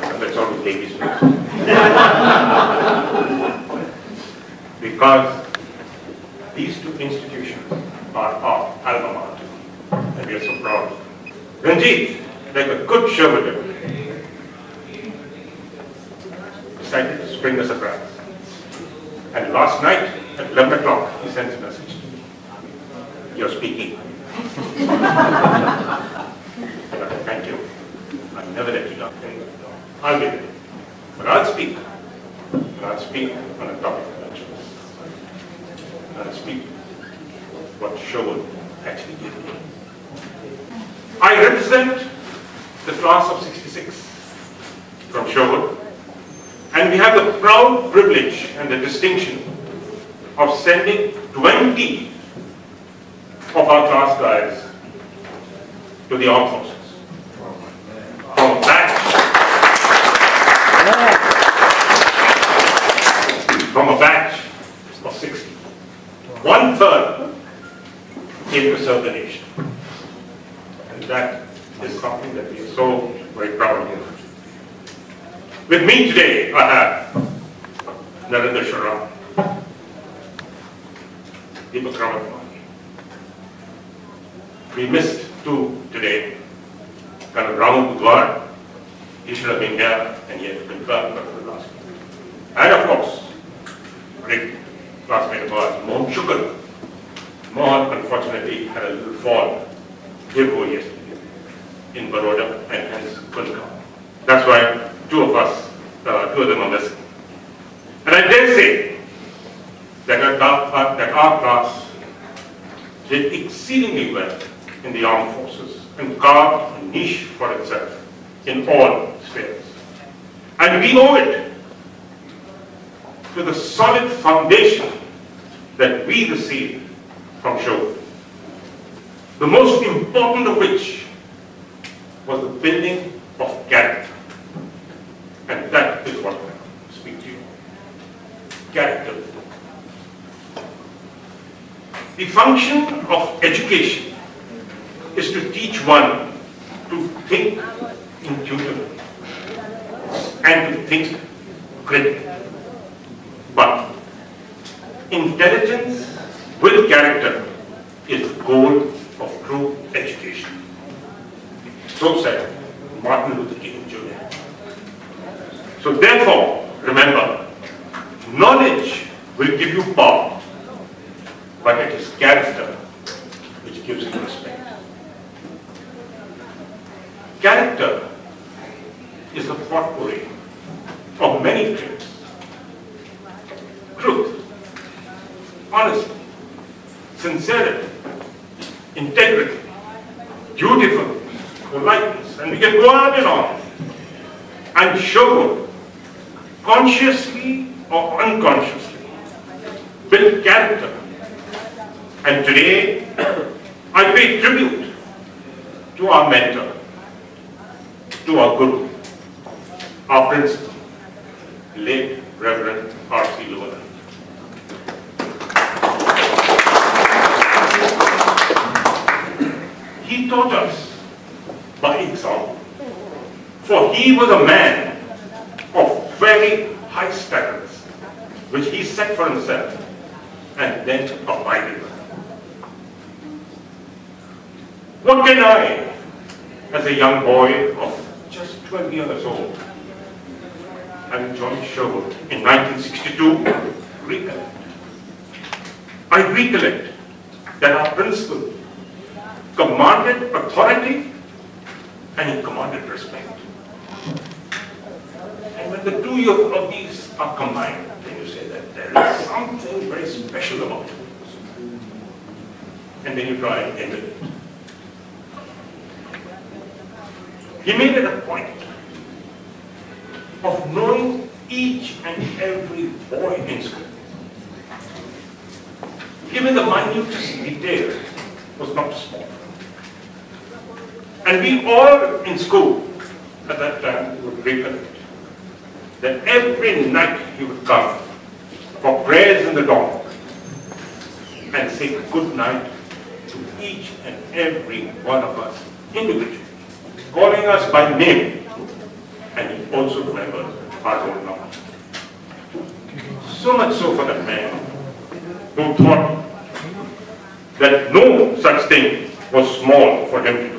And that's all the ladies know. Because these 2 institutions are our alma mater, and we are so proud. Ranjit, like a good Sherwooder, decided to spring a surprise. And last night at 11 o'clock, he sent a message to me. You're speaking. Thank you. I'll never let you down. I'll be there. But I'll speak. And I'll speak on a topic of choice. I'll speak what Sherwood actually did. I represent the class of 66 from Sherwood, and we have the proud privilege and the distinction of sending 20 of our class guys to the armed forces. From a batch of 60. 1/3 came to serve the nation. And that is something that we are so very proud of. With me today, I have Narendra Sharan, Deepak Ramat. We missed 2 today. Colonel Ramu Budwar, he should have been here and he had confirmed for the last week. And of course, great classmate of ours, Mohan Shukla. Mohan unfortunately had a little fall, yesterday in Baroda and hence couldn't come. That's why 2 of them are missing. And I dare say that our class did exceedingly well in the armed forces and carved a niche for itself in all spheres. And we owe it to the solid foundation that we received from Sherwood. The most important of which was the building of character. And that is what I speak to you. Character. The function of education is to teach one to think intuitively and to think critically. But intelligence with character is the goal of true education. So said Martin Luther King Jr. So therefore, remember, knowledge will give you power, but it is character which gives you respect. Character is the potpourri of many traits. Truth, honesty, sincerity, integrity, dutifulness, politeness, and we can go on and on. And SHERWOOD, consciously or unconsciously, build character. And today, I pay tribute to our mentor, to our guru, our principal, late Reverend R.C. Llewellyn. He taught us by example, for he was a man of very high standards, which he set for himself and then abided with. What can I, as a young boy of just 12 years old, having joined SHERWOOD in 1962, recollect? I recollect that our principal commanded authority and he commanded respect. And when the two of these are combined, then you say that there is something very special about it. And then you try and end it. He made it a point of knowing each and every boy in school. Even the minutest detail was not small. And we all in school at that time would recollect that every night he would come for prayers in the dawn and say good night to each and every one of us individually, calling us by name, and he also remembered our roll number. So much so for that man who thought that no such thing was small for him to do.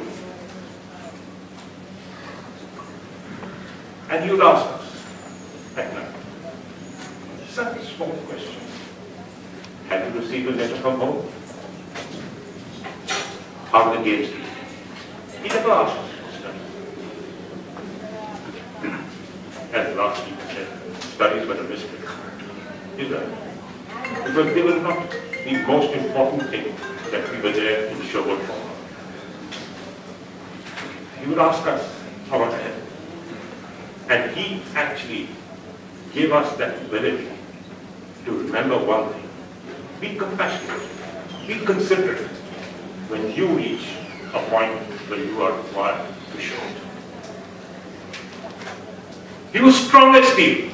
And he would ask us at night, such a small question, have you received a letter from home? How are the games doing? He never asked us. As last week said, studies were a mystery. Is that? Because they were not the most important thing that we were there in SHERWOOD for. He would ask us about heaven. And he actually gave us that ability to remember one thing. Be compassionate, be considerate when you reach a point where you are required to show it. He was strong as steel,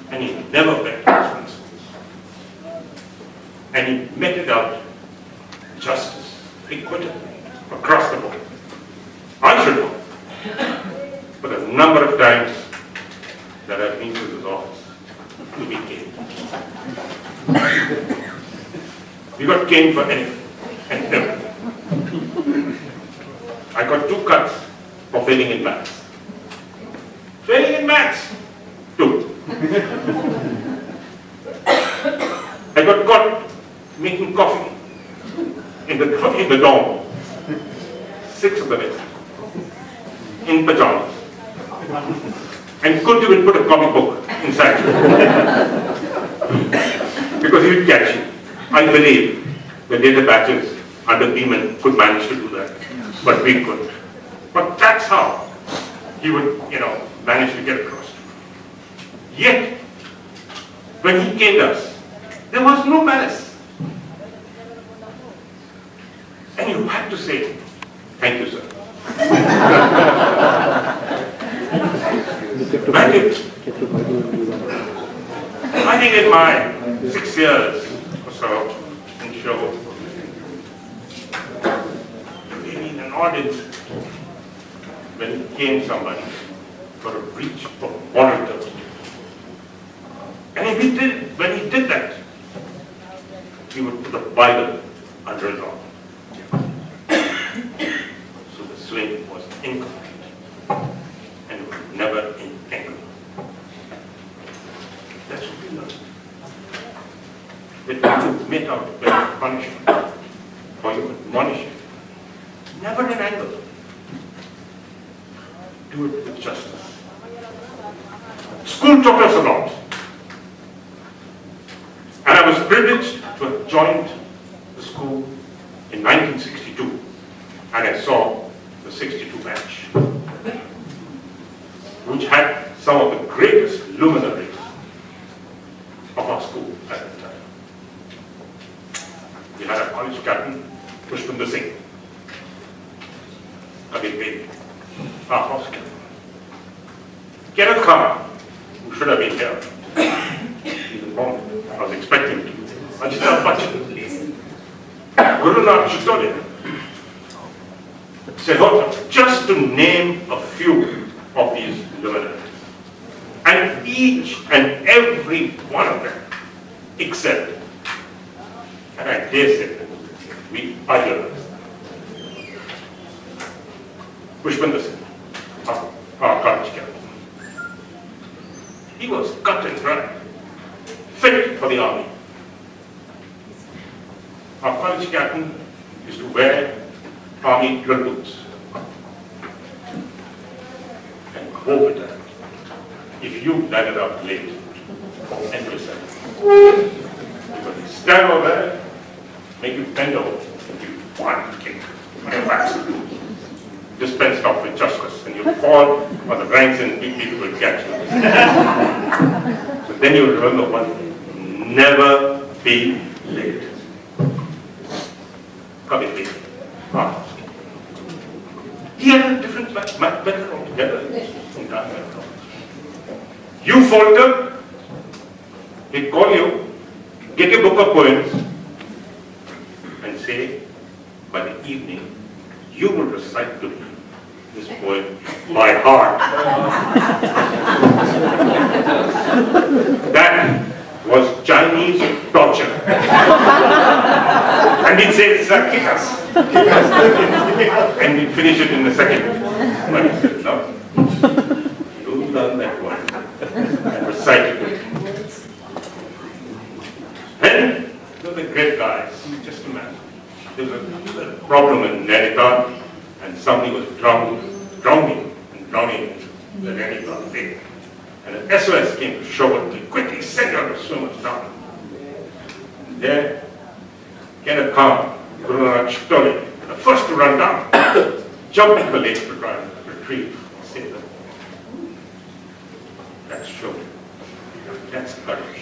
and he never bent his principles. And he meted out justice, equity, across the board. I should know, but a number of times that I've been to his office, we caned. We got caned for anything and everything. I got 2 cuts for failing in maths. Failing in maths, 2. I got caught making coffee in the dorm. 6 of the day, in pajamas, and couldn't even put a comic book inside because he would catch you. I believe the later batches under Beeman could manage to do that, but we couldn't. But that's how he would, manage to get across. Yet, when he caned us, there was no malice. And you had to say, thank you, sir. I think in my 6 years or so in SHERWOOD, maybe in an odd instance, when he came somebody for a breach of moral duty. And when he did that, Bible under his arm. So the swing was incomplete and was never in angle. That's what we learned. That you met out with punishment or you admonish him. Never an angle. Do it with justice. School taught us a lot. And I was privileged to have joined the school in 1962. And I saw the 62 batch, which had some of the greatest luminaries of our school at the time. We had a college captain, Pushpender Singh, a big baby, our house captain. Kiran Mangla, who should have been here, he's informed. I was expecting to. Ajita Bachchan, Guru Chitole, Sehota, just to name a few of these luminaries. And each and every one of them excelled. And I dare say, we idolized. Pushpender Singh, our college captain. He was cut and dry, fit for the army. Our college captain used to wear army drill boots and go with that. If you landed up late and listen, he would stand over there, make you bend over, and give one kick on your back. Dispensed off with justice, and you fall on the ranks and people will catch you. So then you remember one thing: never be late. Come in late. He had a different method altogether. You falter, he'd call you, get a book of poems, and say, by the evening, you will recite to me this poem by heart. That was Chinese torture. And he'd say, sir, kick us. And he'd finish it in a second. But he said, no, you learn that word and recite it with me. Then, there were the great guys, just imagine. There was a problem in Nainital, and somebody was drowning the Nainital lake. And an SOS came to SHERWOOD. They quickly sent out the swimmers down. And there, Kenneth Khan, Guru Chitole, the first to run down, jumped into the lake to try and retrieve and save them. That's SHERWOOD. That's courage.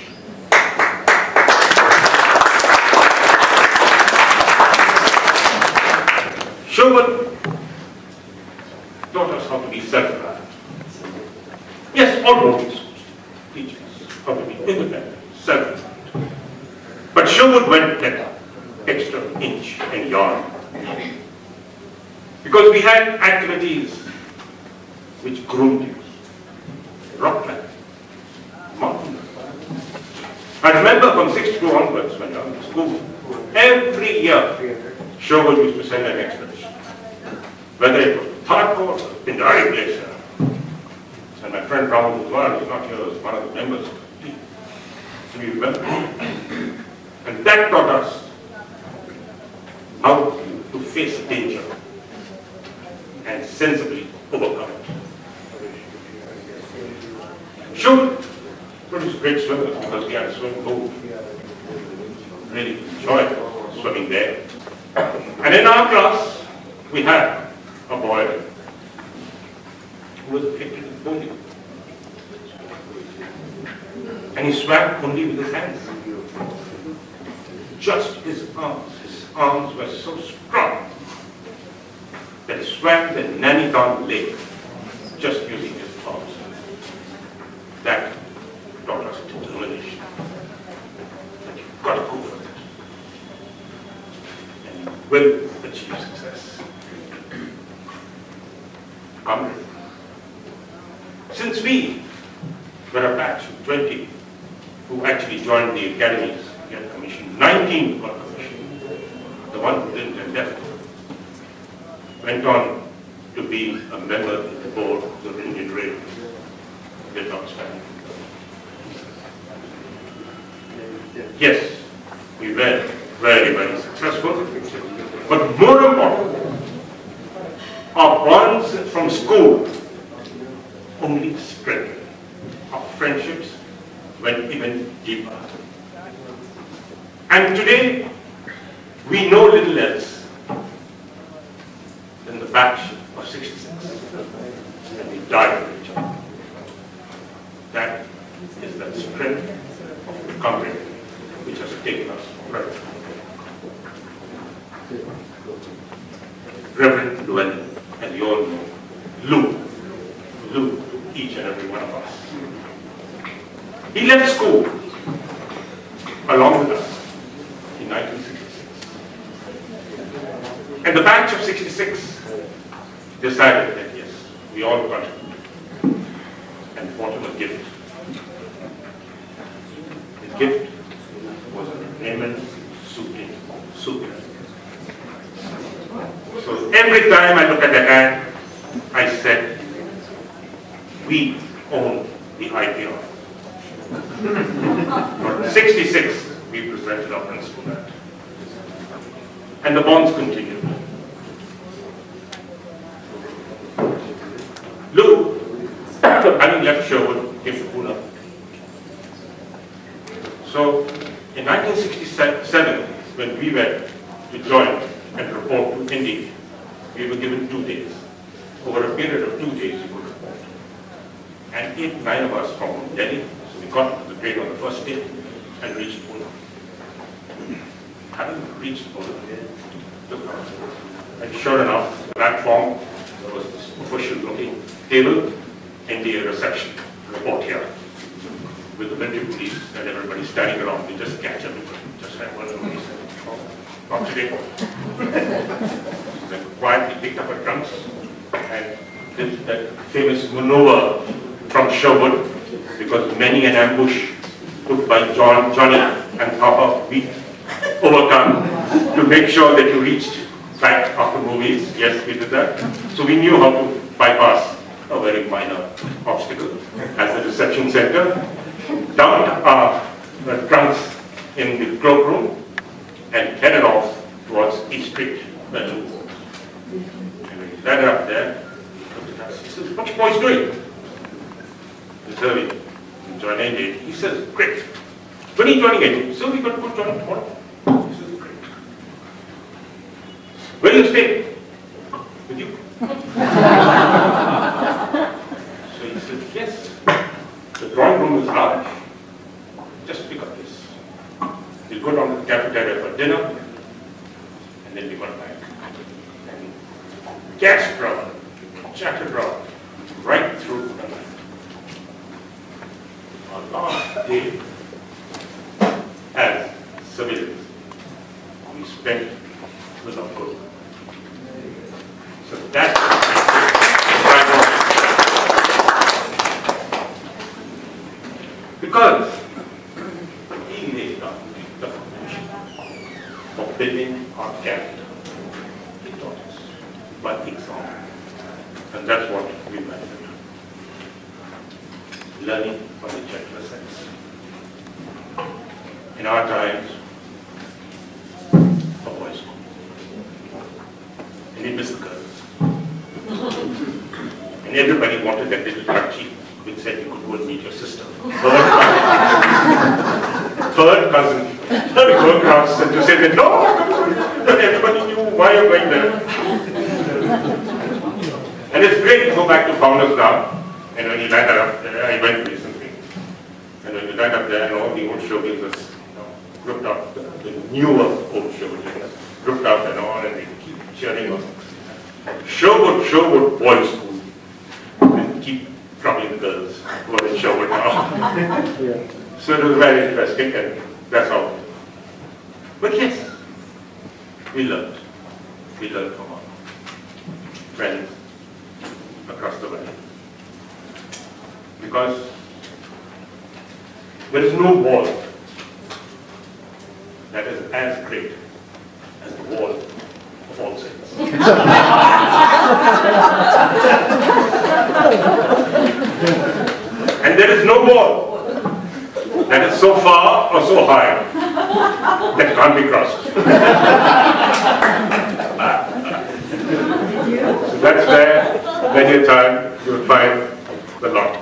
SHERWOOD taught us how to be self-reliant. Yes, all boarding schools teach us how to be independent, self-reliant. But SHERWOOD went that extra inch and yard. Because we had activities which groomed you. Rock climbing, mountain climbing. I remember from 62 onwards when I was in school, every year SHERWOOD used to send an expedition. Whether it was Tharkor or Pindari Glacier. And my friend Rahul Gujwar, who's not here, was one of the members of the team. So we remember. And that taught us how to face danger and sensibly overcome it. SHERWOOD produced great swimmers because we had a swimming pool. Really enjoyed swimming there. And in our class, we had a boy who was afflicted with polio. And he swam only with his hands. Just his arms were so strong that he swam the Nainital Lake just using his arms. That taught us determination. That you've got to go for it. And you will achieve success. Since we were a batch of 20 who actually joined the academies, we had commissioned 19 got commissioned. the one who didn't and left, went on to be a member of the board of the Indian Railways. Did not stand. Yes, we were very, very successful, but more important, our bonds from school only strengthened. Our friendships went even deeper. And today, we know little else than the batch of 66. And we died for each other. That is the strength of the country which has taken us right. Reverend Llewellyn, as you all know, Lou, each and every one of us. He left school along with us in 1966. And the batch of 66 decided that yes, we all got it. And brought him a gift. His gift was an immense souvenir. So every time I look at that ad, I said, we own the idea. For 66, we presented our principal that. And the bonds continued. Lou, having left Sherwood, came to Pune. So, in 1967, when we went to join and report to India, we were given 2 days. Over a period of 2 days, we could report. And 8, 9 of us from Delhi, so we got to the train on the first day and reached Pune. Having reached Pune, looked out, and sure enough, the platform, there was this official-looking table, NDA reception, report here, with the military police and everybody standing around. They just catch everybody, just had one of them, he said, oh, not today. Then quietly picked up her trunks and did that famous maneuver from Sherwood, because many an ambush put by Johnny and Papa we overcome to make sure that you reached back after movies. Yes, we did that. So we knew how to bypass a very minor obstacle at the reception center, dumped our trunks in the cloakroom, and headed off towards East Street, Belgium. And we landed up there. He says, what you boys doing? Reserving. Join NDA. He says, great. When are you joining NDA? So we got to join tomorrow. He says, great. Where do you stay? With you. So he said, yes. The drawing room is large. Just pick up this. We'll go down to the cafeteria for dinner, and then we got back. And gas drawer, jacket drawer, right through the night. Our last day as civilians, we spent with our group. So that's because he laid down the foundation for building our character. He taught us by example. And that's what we learned. Learning from the gentler sex. In our times, a boys' school. And we missed the girls. And everybody wanted that little touchy which said you could go and meet your sister. Third cousin. We go across and to say that no, but everybody knew why you're going there. And it's great to go back to Founders now. And when you land up there, I went recently. And when you land up there, and all the old showgazers grouped up, the newer old showgazers grouped up and all, and they keep cheering us. Sherwood boys' school. And keep troubling the girls who are in Sherwood now. So it was very interesting, and that's how. But yes, we learned. We learned from our friends across the valley. Because there is no wall that is as great as the wall there is no wall that is so far or so high that can't be crossed. So that's where, many a time, you will find the lot.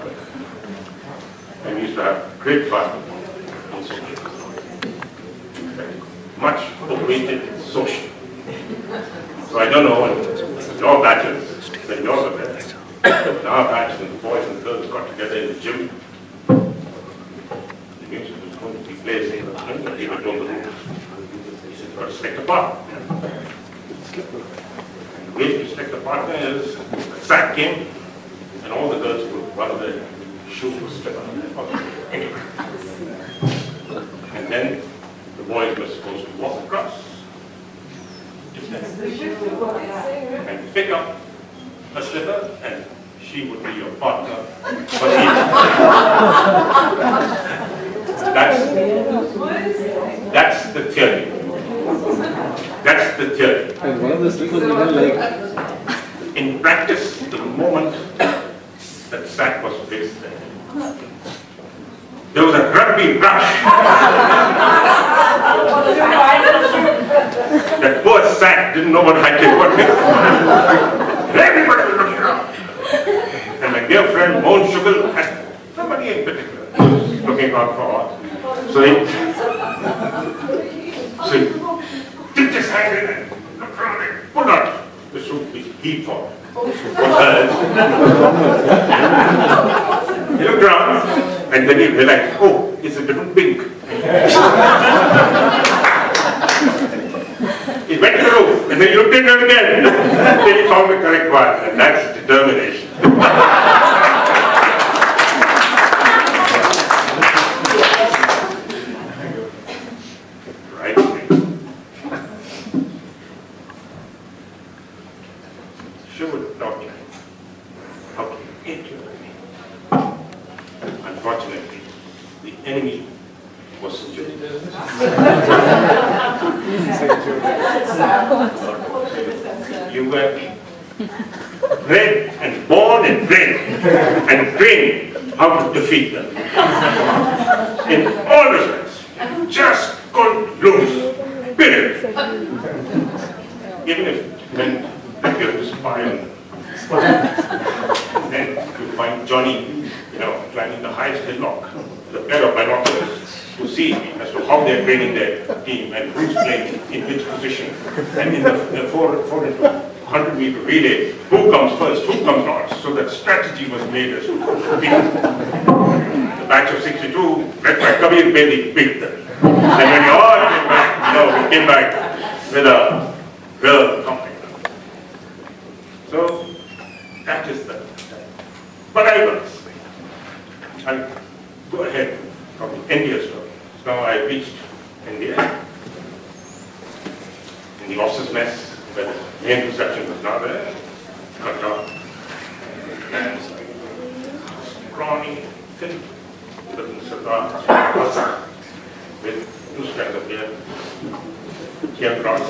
And we used to have great fun in social. Much overrated social. So I don't know, in your batches, when yours are there, in our batch, when the boys and girls got together in the gym, the music was going to be played in the gym, and he would know the rules. He said, you've got to select a partner. And the way to select a partner is, the sack came, and all the girls put one of their shoes was slip on their pocket. Anyway. And then the boys were supposed to walk across and pick up a slipper, and she would be your partner. That's the theory. That's the theory. And one of the slippers you don't like. In practice, the moment that sack was fixed there, there was a rugby rush. That poor sack didn't know what I did. Everybody was looking around. And my dear friend Mohan Shukal had somebody in particular who was looking out for her. So he dipped his hand in and looked around and pulled out the suit which he thought was hers. He looked around and then he realized, oh, it's a different pink. He went to the roof and then he looked at her again. Then he found the correct one, and that's determination. Right? Sherwood taught me how to hate your enemy. Unfortunately, the enemy was Sanjay. You were bred and born and bred and trained how to defeat them. In all respects, just couldn't lose. Period. Even if it meant that you have to spy on them. And then you find Johnny, climbing the highest hillock, the pair of binoculars, to see as to how they're training their team and who's playing in which position. And in the 400 into 100-meter relay, who comes first, who comes last. So that strategy was made as to the batch of 62, led by Kabir Bedi, beat them. And when we all came back, we came back with a girl company. So that is the. But I'll go ahead from the India story. So now I reached India in the officer's mess, where the main reception was not there. Cut off. And scrawny, thin little Sardar with two strands of hair came across,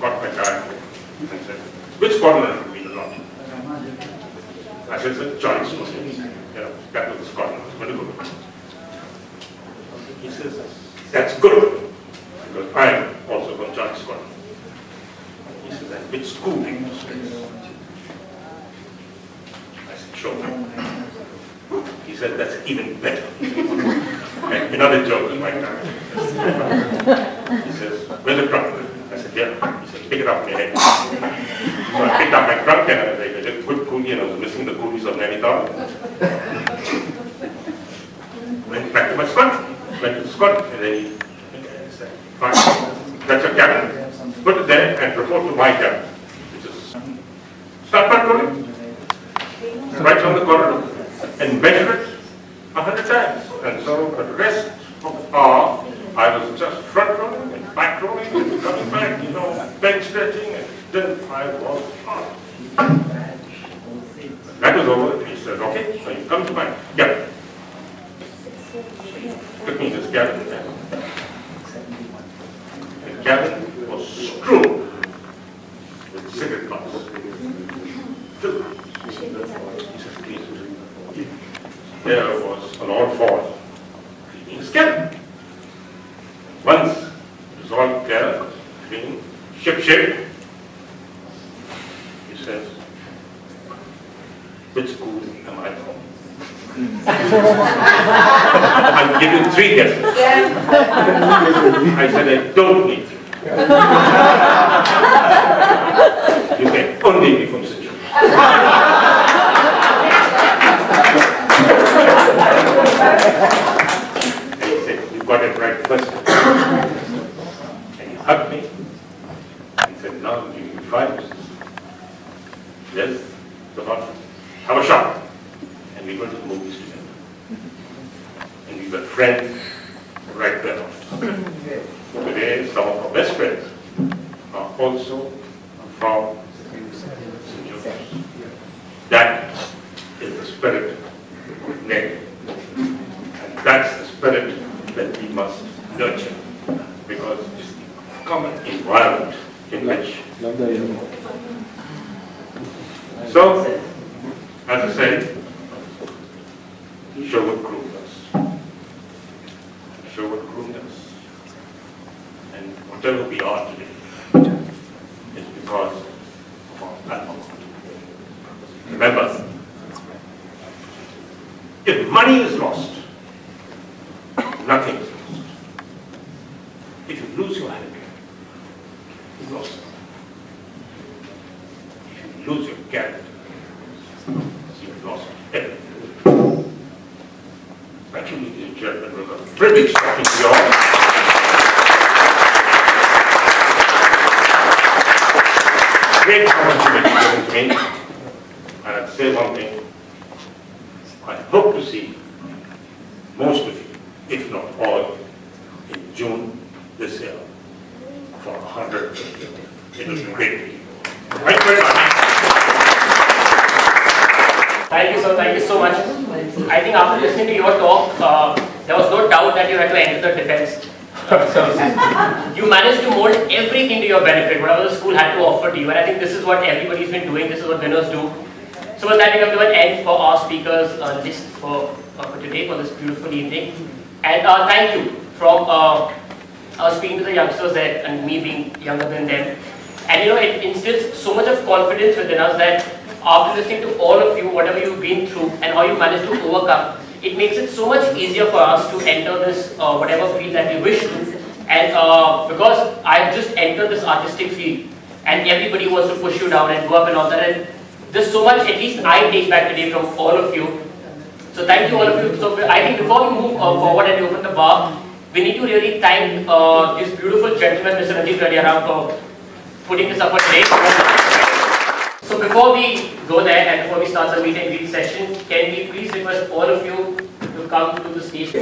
got my card, and said, which corner do we belong to? I said, it's a choice. That was the corner. Very good. He says, that's good, because I'm also from John's corner. He says, and which school do you study? I said, show me. He said, that's even better. And another joke in my time. He says, where's the trunk? I said, yeah. He said, pick it up in your head. So I picked up my trunk and I was like, I just put coolie and I was missing the coolies of Nainital. Went back to my squad. Went to the squad and then he said, fine, that's your cabin. Put it there and report to my cabin. Which is, start patrolling. Right on the corridor. And measure it 100 times. And so for the rest of the hour, I was just front rolling and back rolling and coming back, bench stretching, and then I was hard. That was over. He said, okay, so you come to my cabin. Took me to his cabin. The cabin was strewn with cigarette butts. Filled. He said, please. There was a on all fours, cleaning his cabin. Once it was all clear, cleaning, ship, he says, which school am I from? I'll give you 3 guesses. I said, I don't need you. You can only be from Sanjay. And he said, you got it right first time. And he hugged me and said, now I'll give you 5 guesses. Yes, the hot. Have a shot. And we went to the movies together. And we were friends right there. Today, some of our best friends are also from St. Joseph's. That is the spirit of name. And that's the spirit that we must nurture. Because it's the common environment in which. So, as I said, Sherwood groomed us. Sherwood groomed us. And whatever we are today is because of our alcohol. Remember, if money is lost, nothing is lost. If you lose your health, you've lost it. If you lose your character, you've lost everything. Thank you, ladies and gentlemen. It was a privilege talking to you all. Great opportunity given to me. And I'd say one thing. I hope to see most of you, if not all, in June this year for 100. It was great. Thank you very much. Thank you so much. I think after listening to your talk, there was no doubt that you had to enter the defense services. You managed to mold everything to your benefit, whatever the school had to offer to you, and I think this is what everybody's been doing, this is what winners do. So with that, we come to an end for our speakers list for today, for this beautiful evening. And thank you from speaking to the youngsters there and me being younger than them. And you know, it instills so much of confidence within us that after listening to all of you, whatever you've been through and how you managed to overcome, it makes it so much easier for us to enter this whatever field that we wish to. And because I've just entered this artistic field and everybody wants to push you down and go up and all that, and there's so much at least I take back today from all of you. So thank you all of you. So I think before we move forward and open the bar, we need to really thank this beautiful gentleman, Mr. Ranjit Reddy, for putting this up for today. So before we go there and before we start the meet and greet session, can we please request all of you to come to the stage?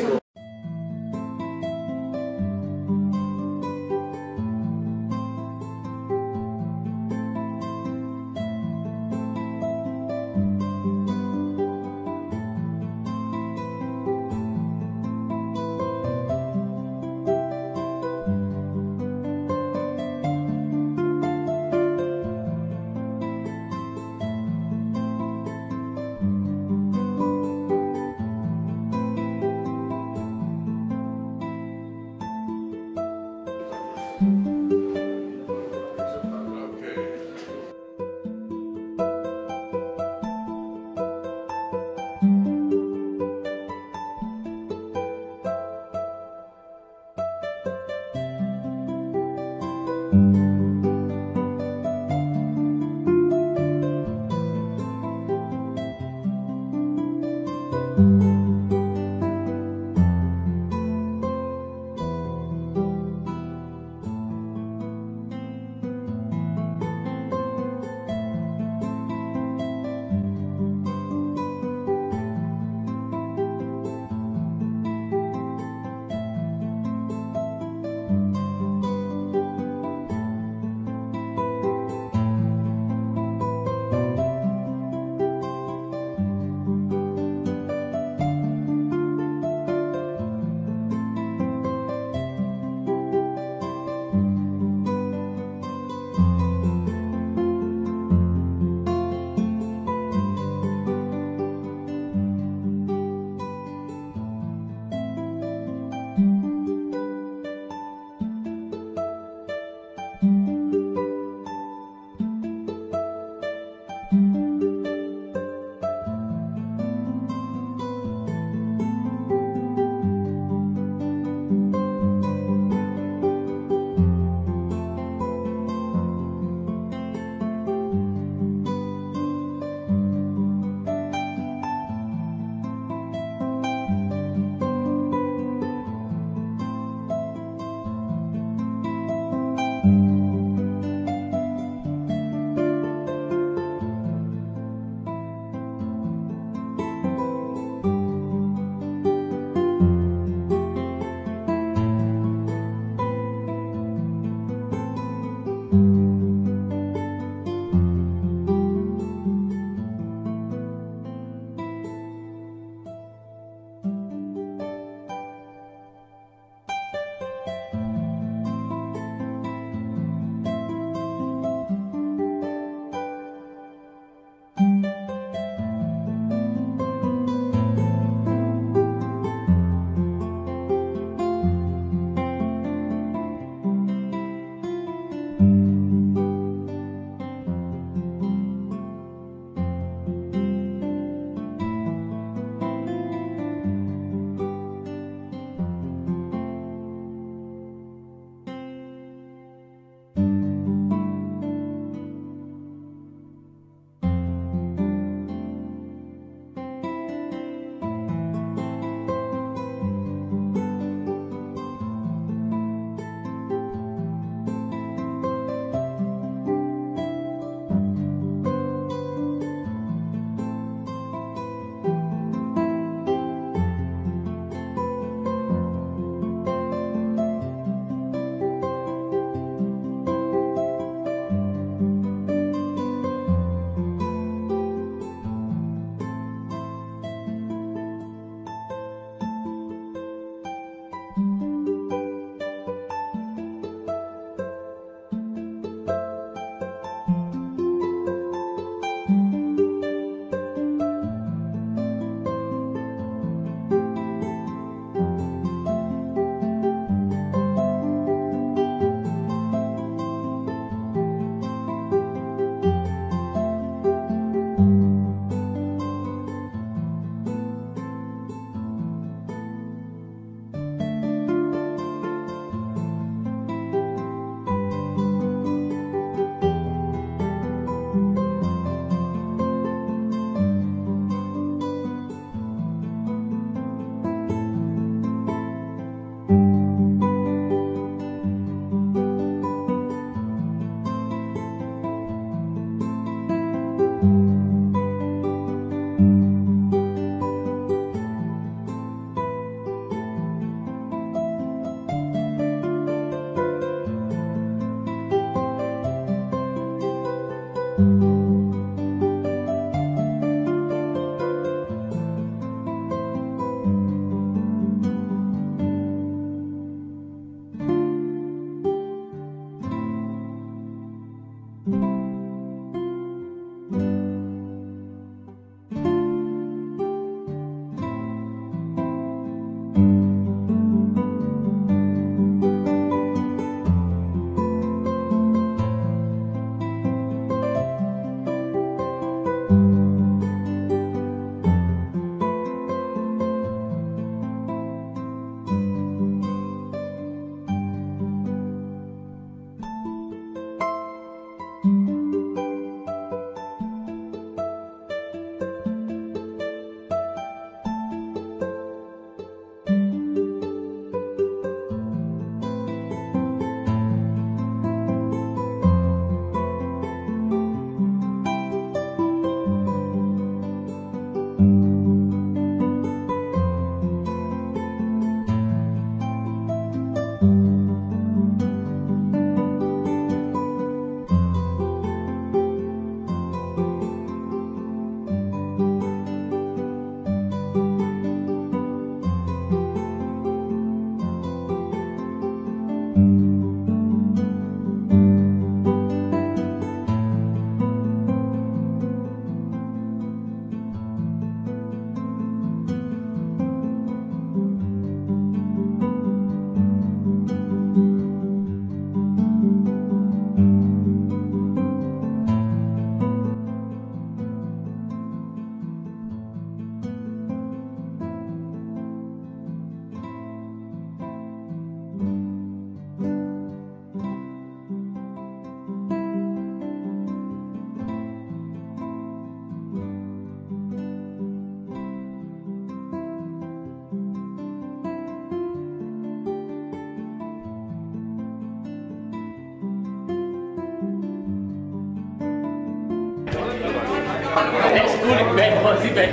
Next school, Ben, Mercy Ben.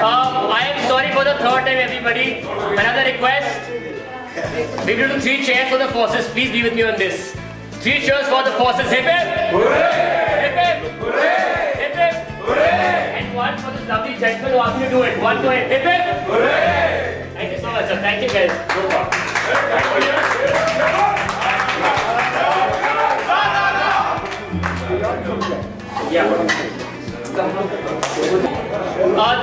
I am sorry for the third time, everybody. Another request. We will do 3 cheers for the forces. Please be with me on this. 3 cheers for the forces. Hip hip! Hooray! Hip hip! Hooray! Hip hip! Hooray! And one for this lovely gentleman who asked me to do it. One for him. Hip hip! Hooray! Thank you so much, sir. Thank you, guys. Go far. Yeah.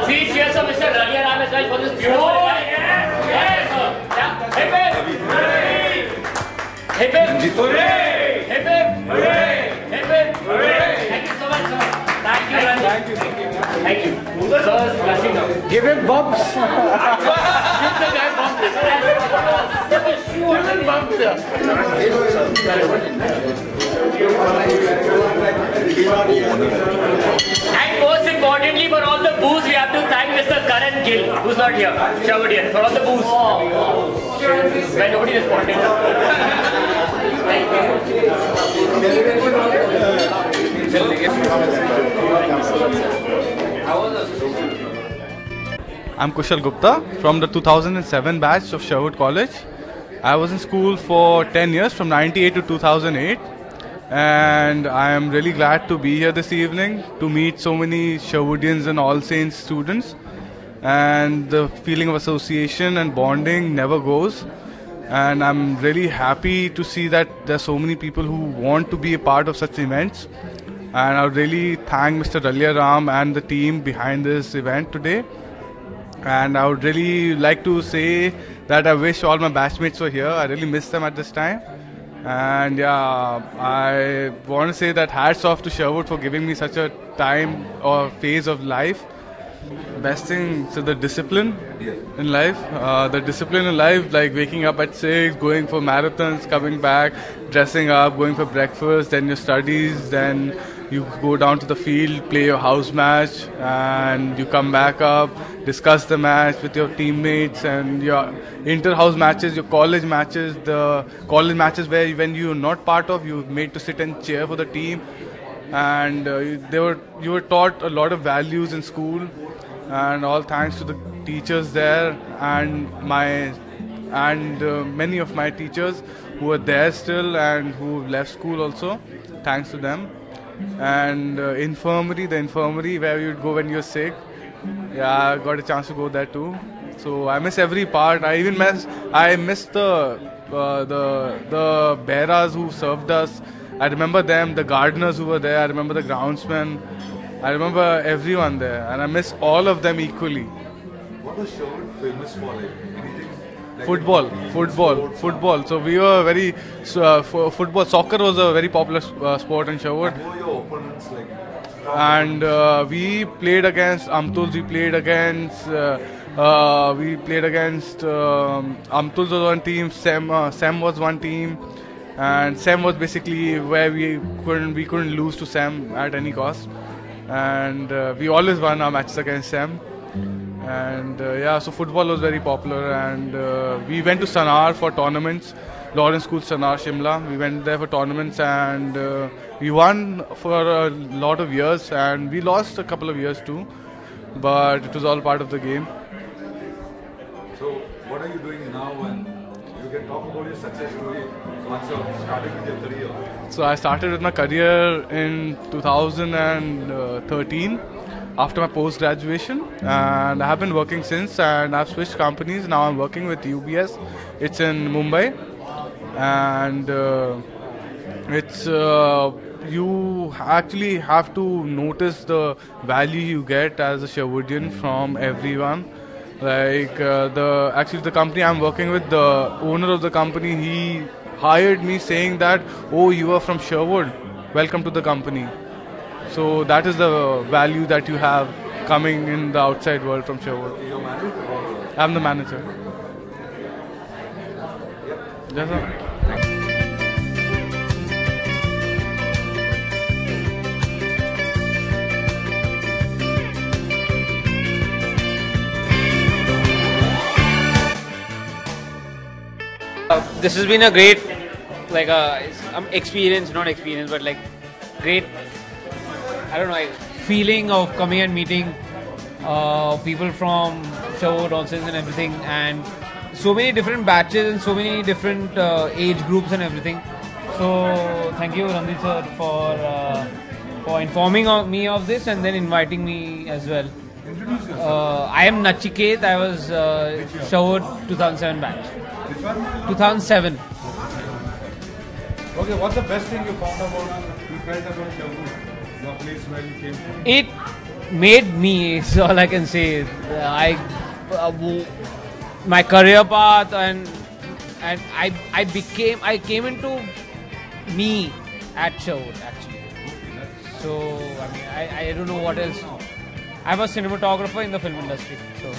3 cheers for Mr. Ralia Ram as well for this beautiful event. Yes, sir. Yeah. Hip hip! Hooray! Hip hip! Hooray! Hip hip! Hooray! Hip hip! Hooray! Thank you so much, sir. Thank you, Ranjit. Thank you. Thank you. Sir, blushing now. Give him bumps. Give the guy bumps. Give him bumps. And most importantly, for all the booze, we have to thank Mr. Karan Gill, who's not here, Sherwoodian, for all the booze. Well, nobody responded. I'm Kiran Gupta from the 2007 batch of Sherwood College. I was in school for 10 years, from 98 to 2008. And I am really glad to be here this evening to meet so many Sherwoodians and All Saints students. And the feeling of association and bonding never goes. And I'm really happy to see that there's so many people who want to be a part of such events. And I would really thank Mr. Ralia Ram and the team behind this event today. And I would really like to say that I wish all my batchmates were here. I really miss them at this time. And yeah, I want to say that hats off to Sherwood for giving me such a time or phase of life. Best thing, so the discipline in life. The discipline in life, like waking up at 6, going for marathons, coming back, dressing up, going for breakfast, then your studies, then you go down to the field, play your house match, and you come back up, discuss the match with your teammates, and your inter-house matches, your college matches, the college matches where when you're not part of, you're made to sit and cheer for the team. And you were taught a lot of values in school, and all thanks to the teachers there and many of my teachers who are there still and who left school also. Thanks to them. And the infirmary where you'd go when you're sick. Yeah, I got a chance to go there too. So I miss every part. I miss the bearers who served us. I remember them, the gardeners who were there. I remember the groundsmen. I remember everyone there, and I miss all of them equally. What was Sherwood famous for? Like anything? Like Football. So we were very football. Soccer was a very popular sport in Sherwood. Who were your opponents like? And we played against Amtuls. We played against Amtuls was one team. Sem was one team. And Sem was basically where we couldn't lose to Sem at any cost. And we always won our matches against Sem. And so football was very popular. And we went to Sanar for tournaments. Lawrence School, Sanar, Shimla. We went there for tournaments, and we won for a lot of years. And we lost a couple of years too. But it was all part of the game. So what are you doing now? And you can talk about your success story once you started with your career. So I started with my career in 2013 after my post-graduation, and I have been working since, and I've switched companies. Now I'm working with UBS. It's in Mumbai, and you actually have to notice the value you get as a Sherwoodian from everyone. Like the company I'm working with, the owner of the company, he hired me saying that, oh, you are from Sherwood, welcome to the company. So that is the value that you have coming in the outside world from Sherwood. You're married or? I'm the manager. Yes, sir. This has been a great, experience, not experience, but like great, I don't know, feeling of coming and meeting people from Sherwood, Nonsense and everything, and so many different batches and so many different age groups and everything. So thank you, Ranjit sir, for informing me of this and then inviting me as well. I am Nachiket. I was Sherwood 2007 batch. Which one? 2007. Okay, what's the best thing you found about, you felt about Sherwood, the place where you came from? It made me, is all I can say. My career path and I came into me at Sherwood actually. So I mean I don't know what else. I'm a cinematographer in the film industry. So